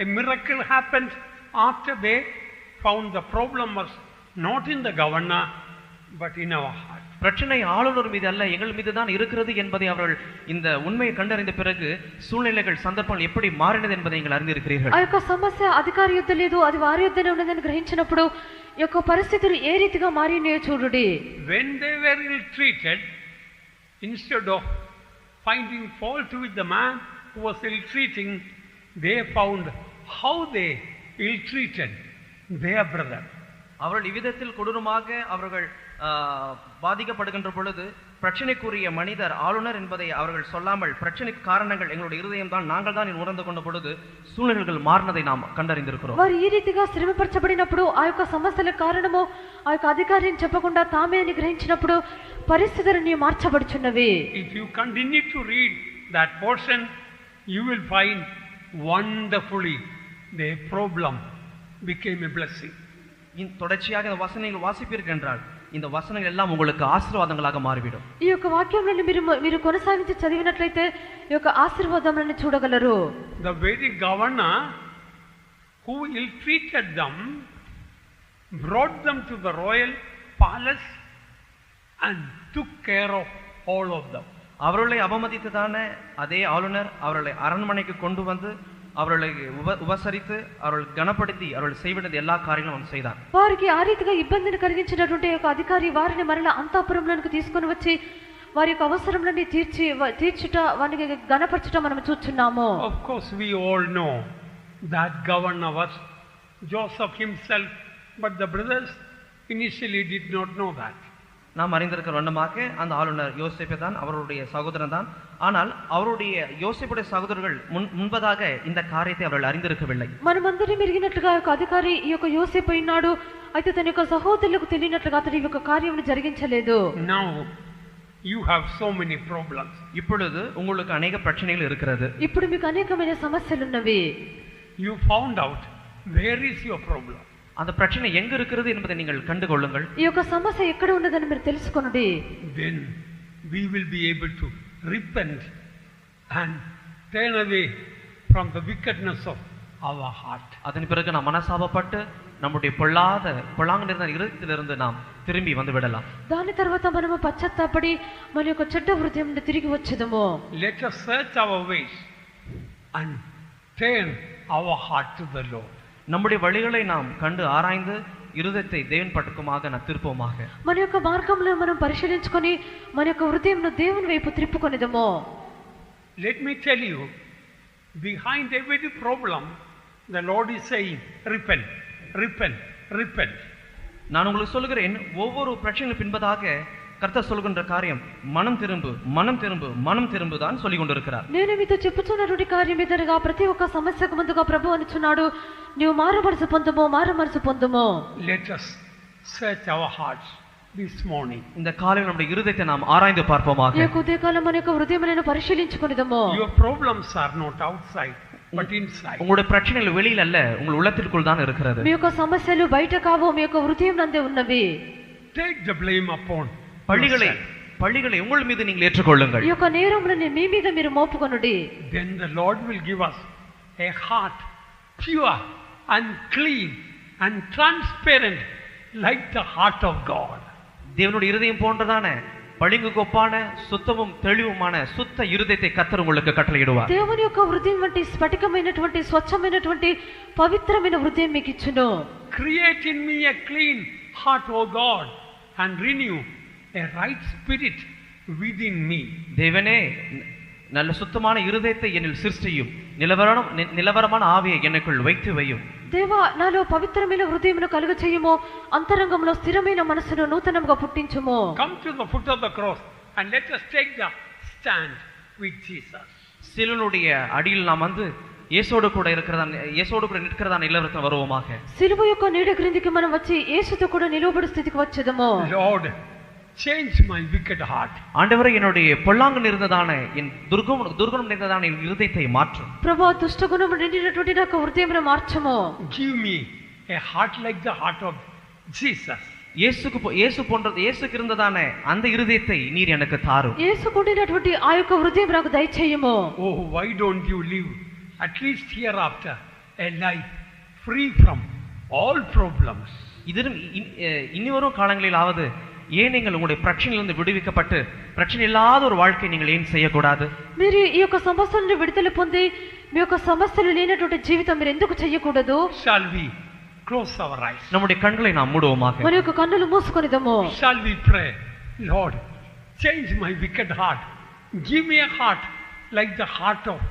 A miracle happened after they found the problem was not in the governor but in our heart. பிரச்சனை ஆளுநர் மீது அல்ல, எங்கள் மீது தான் இருக்கிறது என்பதை அவர்கள் இந்த உண்மையை கண்டறிந்த பிறகு சூழ்நிலைகள் சந்தர்ப்பங்கள் எப்படி மாறினது என்பதை நீங்கள் அறிந்திருக்கிறீர்கள். ఆ యొక్క సమస్య అధికారి యుద్ధ లేదు, అది వారి యుద్ధనే ఉన్నదని గ్రహించినప్పుడు ఈ యొక్క పరిస్థితులు ఏ రీతిగా మారినాయో చూడుడి. When they were ill treated, instead of finding fault with the man who was ill treating, they found how they ill treated their brother. அவர்கள் இவ்விதத்தில் கொடூரமாக அவர்கள் பாதிக்கப்படுகின்ற பொழுது பிரச்சனைக்குரிய மனிதர் ஆளுநர் என்பதை அவர்கள் சொல்லாமல் பிரச்சனைக்கு காரணங்கள் எங்களுடைய இருதயம் தான், நாங்கள் தான் உணர்ந்து கொண்ட பொழுது సూచనలు మారినதை நாம் కండరిందిరుக்கிறோம். వారు ఈ రీతిగా శ్రమపరచబడినప్పుడు ఆ యొక్క సమస్యల కారణము ఆ యొక్క అధికారిని చెప్పకుండా తామే అని గ్రహించినప్పుడు పరిస్థితులన్నీ మార్చబడుచున్నవి. If you continue to read that portion, you will find wonderfully the problem became a blessing. தொடர்ச்சியாக இந்த வசனங்கள் வாசிப்பீர்கள் என்றால் இந்த வசனங்கள் எல்லாம் உங்களுக்கு ஆசீர்வாதங்களாக மாறிவிடும். ఈ యొక్క వాక్యములను మీరు కొనసాగించి చదివినట్లయితే ఈ యొక్క ఆశీర్వాదములను చూడగలరు. The very governor who ill-treated them brought them to the royal palace and took care of all of them. அவர்களை அவமதித்ததான அதே ஆளுநர் அவர்களை அரண்மனைக்கு கொண்டு வந்து அவர்களை உபசரித்து அவர்கள் கனப்படுத்தி அவர்கள் செய்வது எல்லா காரியங்களும் அவன் செய்தான். వారికి ఆ రీతిగా ఇబ్బందిని కలిగించినటువంటి ఒక అధికారి వారిని మరలా అంతఃపురంలోకి తీసుకొని వచ్చి వారి యొక్క అవసరములన్నీ తీర్చుట వారిని గణపరచుట మనం చూస్తున్నాము. Of course we all know that governor was Joseph himself, but the brothers initially did not know that. நாம் அறிந்திருக்கிற வண்ணமாக அந்த ஆளுநர் யோசேப்பு தான், அவருடைய சகோதரன் தான். ஆனால் அவருடைய யோசேப்புடைய சகோதரர்கள் முன்பதாக இந்த காரியத்தை அவர்கள் அறிந்திருக்கவில்லை. మనమందరం ఎరిగినట్లుగా ఒక అధికారి ఈ యొక్క యోసేపు అయినాడు, అయితే తన యొక్క సహోదరులకు తెలియనట్లుగా అతడు ఈ యొక్క కార్యమును జరిగించలేదు. Now you have so many problems. இப்பொழுது உங்களுக்கு अनेक பிரச்சனைகள் இருக்கிறது. ఇప్పుడు మీకు అనేకమైన సమస్యలు ఉన్నవి. You found out where is your problem. அந்த பிரச்சனை எங்க இருக்கிறது என்பதை நீங்கள் கண்டு கொள்ளுங்கள். ఈ యొక్క సమస్య ఎక్కడ ఉన్నదని మీరు తెలుసుకొనండి. Then we will be able to repent and turn away from the wickedness of our heart. அதன் பிறகு நாம் மனசாபப்பட்டு நம்முடைய பொல்லாங்கு நிறைந்த இருதயத்திலிருந்து நாம் திரும்பி வந்து விடலாம். దాని తర్వాత మనము పశ్చాత్తాపడి మన యొక్క చెడ్డ హృదయం నుండి తిరిగి వచ్చేదము. Let us search our ways and turn our heart to the Lord. நம்முடைய வழிகளை நாம் கண்டு ஆராய்ந்து இருதயத்தை தேவன் பக்கமாக நாம் திருப்போமாக. మన యొక్క మార్గములను మనం పరిశీలించుకొని మన యొక్క హృదయంను దేవుని వైపు త్రిప్పుకొనిదము. Let me tell you, behind every problem the Lord is saying repent, repent, repent. நான் உங்களுக்கு சொல்கிறேன், ஒவ்வொரு பிரச்சனைக்கு பின்பதாக கர்த்தர் சொல்கின்ற காரியம் மனம் திரும்பு, மனம் திரும்பு, மனம் திரும்பு தான் சொல்லிக் கொண்டிருக்கிறார். నేను మీతో చెప్పుచున్నటువంటి కార్యం ఏదనగా ప్రతి ఒక్క సమస్యకు ముందుగా ప్రభువు అనుచున్నాడు, నీవు మారు మనసు పొందుము, మారు మనసు పొందుము. Let us search our hearts this morning. இந்த காலையில் நம்முடைய இருதயத்தை நாம் ஆராய்ந்து பார்ப்போமாக. ఈ యొక్క ఉదయకాలం మన యొక్క హృదయములను పరిశీలించుకొనిదము. Your problems are not outside but inside. உங்களுடைய பிரச்சனைகள் வெளியில் அல்ல, உங்கள் உள்ளத்திற்குள் தான் இருக்கிறது. మీ యొక్క సమస్యలు బయట కావు, మీ యొక్క హృదయం నందే ఉన్నవి. Take the blame upon பழிகளை உங்கள் மீது நீங்கள் ஏற்றுக்கொள்ளுங்கள். ఈ యొక్క నేరములను మీ మీద మీరు మోపుకొనుడి. Then the Lord will give us a heart pure and clean and transparent like the heart of God. தேவனுடைய இருதயம் போன்றதான பளிங்குக்கு ஒப்பான சுத்தமும் தெளிவுமான சுத்த இருதயத்தை கர்த்தர் உங்களுக்கு கட்டளையிடுவார். దేవుని యొక్క హృదయం వంటి స్ఫటికమైనటువంటి స్వచ్ఛమైనటువంటి పవిత్రమైన హృదయం మీకు ఇచ్చును. Create in me a clean heart, O God, and renew a right spirit within me. தேவனே, நல்ல சுத்தமான இருதயத்தை என்னில் சிருஷ்டியும், நிலவரமான ஆவியை எனக்குள் வைத்து வையும். దేవా, నాలో పవిత్రమైన హృదయమును కలుగ చేయుము, అంతరంగంలో స్థిరమైన మనసును నూతనముగా పుట్టించుము. Come to the foot of the cross and let us take the stand with Jesus. சிலுவையுடைய அடியில் நாம் வந்து இயேசுவோடு கூட நிற்கிறதான நிலவரத்தில் வருவோமாக. సిలువ యొక్క నీడ క్రిందికి మనం వచ్చి యేసుతో కూడా నిలవబడు స్థితికి వచ్చేదము. Lord, change my wicked heart. ஆண்டவரே, என்னுடைய பொல்லாங்கு நிறைந்ததான என் துர்குணம் நிறைந்ததான என் இருதயத்தை மாற்றும். ప్రభువా, దుష్టగుణము నిండినటువంటి నా హృదయమును మార్చుము. Give me a heart like the heart of Jesus. இயேசுக்கு இருந்ததான அந்த இருதயத்தை நீர் எனக்கு தாரும். యేసుకు ఉండినటువంటి ఆ యొక్క హృదయం నాకు దయచేయము. Oh, why don't you live at least hereafter a life free from all problems? இதிலும் இனி வரும் காலங்களிலாவது ஏன் நீங்கள் உங்களுடைய பிரச்சனையிலிருந்து விடுவிக்கப்பட்டு பிரச்சனை இல்லாத ஒரு வாழ்க்கை நீங்கள் ஏன் செய்யக்கூடாது? మీరు ఈ యొక్క సమస్య నుండి విడుదల పొంది మీ యొక్క సమస్యలు లేనటువంటి జీవితం మీరు ఎందుకు చేయకూడదు? Shall we close our eyes? நம்முடைய கண்களை நாம் மூடுவோமாக. మన యొక్క కన్నులు మూసుకొనిదము. Shall we pray, Lord, change my wicked heart. Give me a heart like the heart of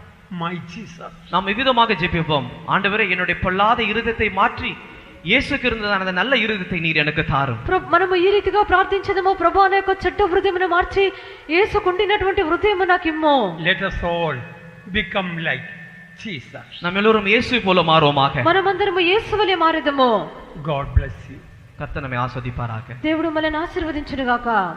my Jesus. நாம் விவிதமாக ஜெபிப்போம். ஆண்டவரே, என்னுடைய பொல்லாத இருதயத்தை மாற்றி యేసుకు இருந்ததான அந்த நல்ல இருதயத்தை நீர் எனக்கு தாரும். మనము ఈ రీతిగా ప్రార్థించదము, ప్రభువా నా యొక్క చెడ్డ హృదయమును మార్చి యేసుకుండినటువంటి హృదయము నాకు ఇమ్ము. Let us all become like Jesus. நாம் எல்லோரும் இயேசுவை போல மாறுவோமாக. మనమందరము యేసువలే మారెదము. God bless you. கர்த்தர் நம்மை ஆசீர்வதிப்பாராக. దేవుడు మనల్ని ఆశీర్వదించును గాక.